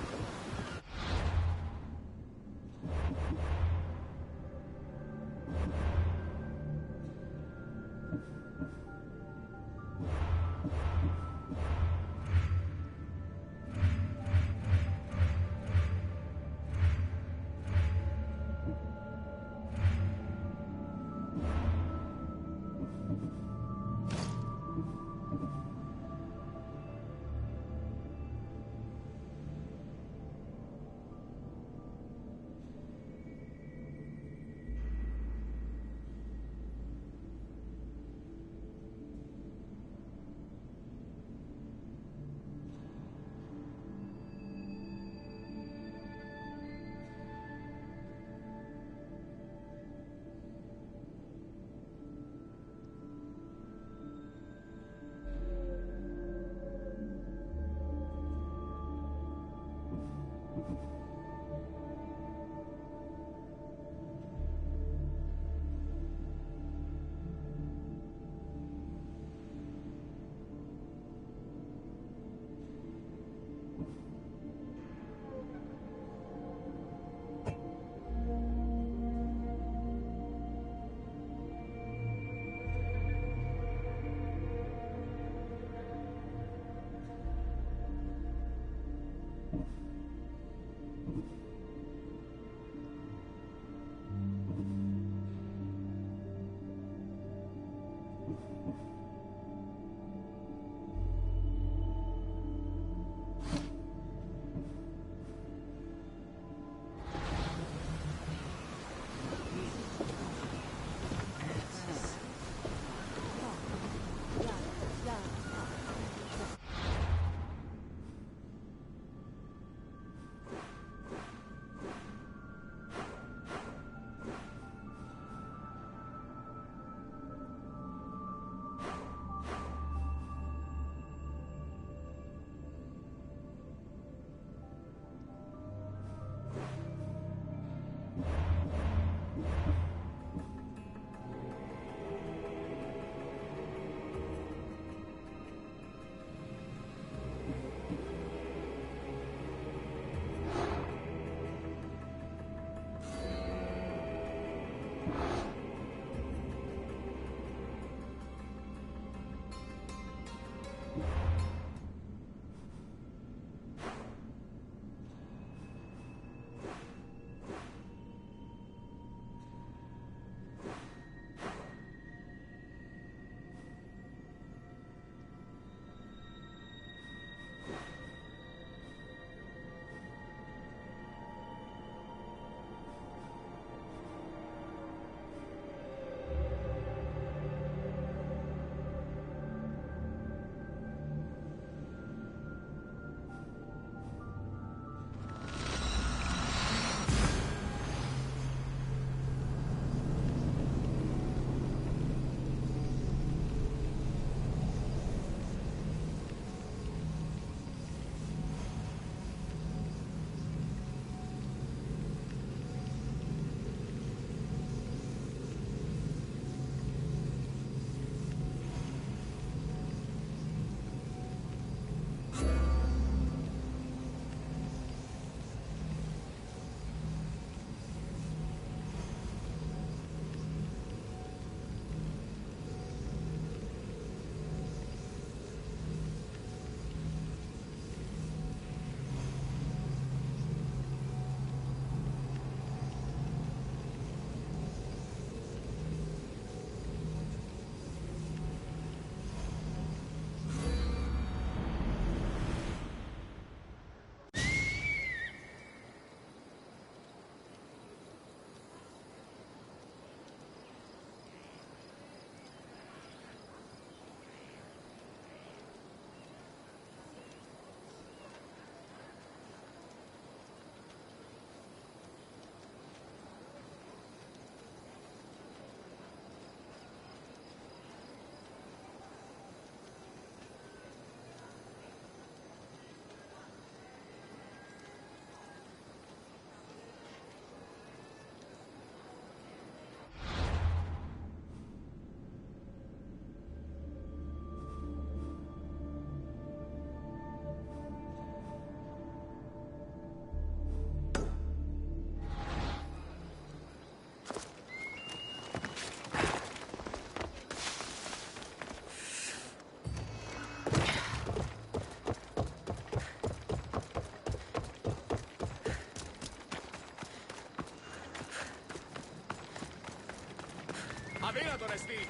Αδύνατο, Ρεστή!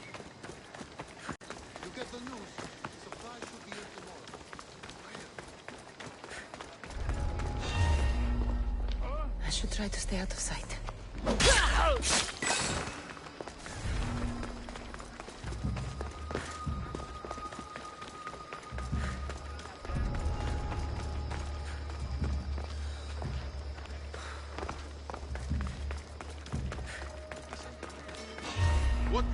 You get the news. Supplies should be here tomorrow. I should try to stay out of sight. What?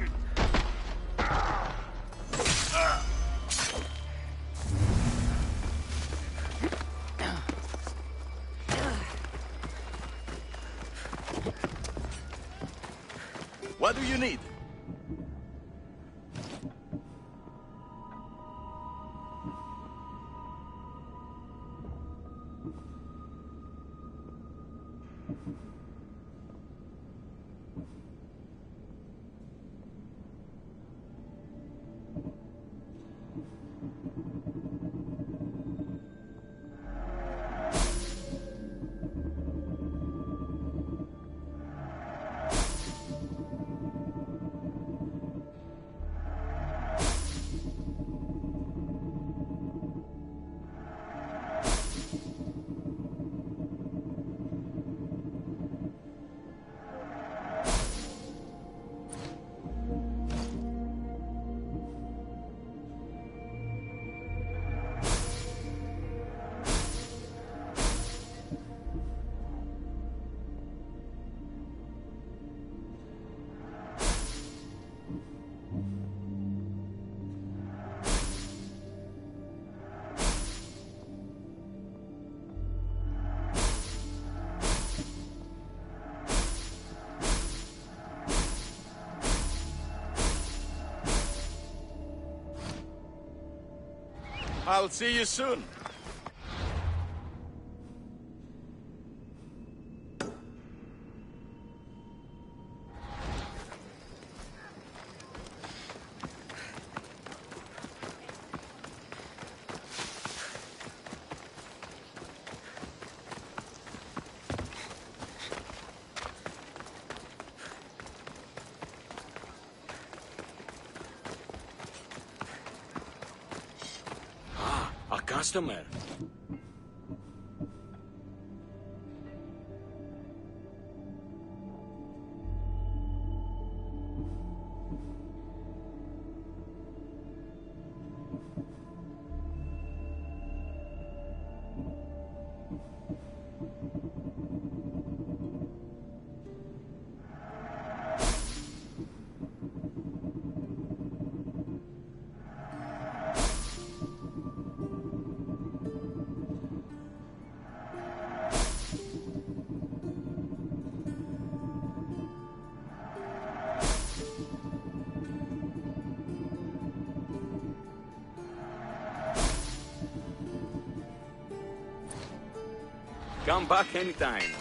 What do you need? I'll see you soon. A customer. Come back anytime.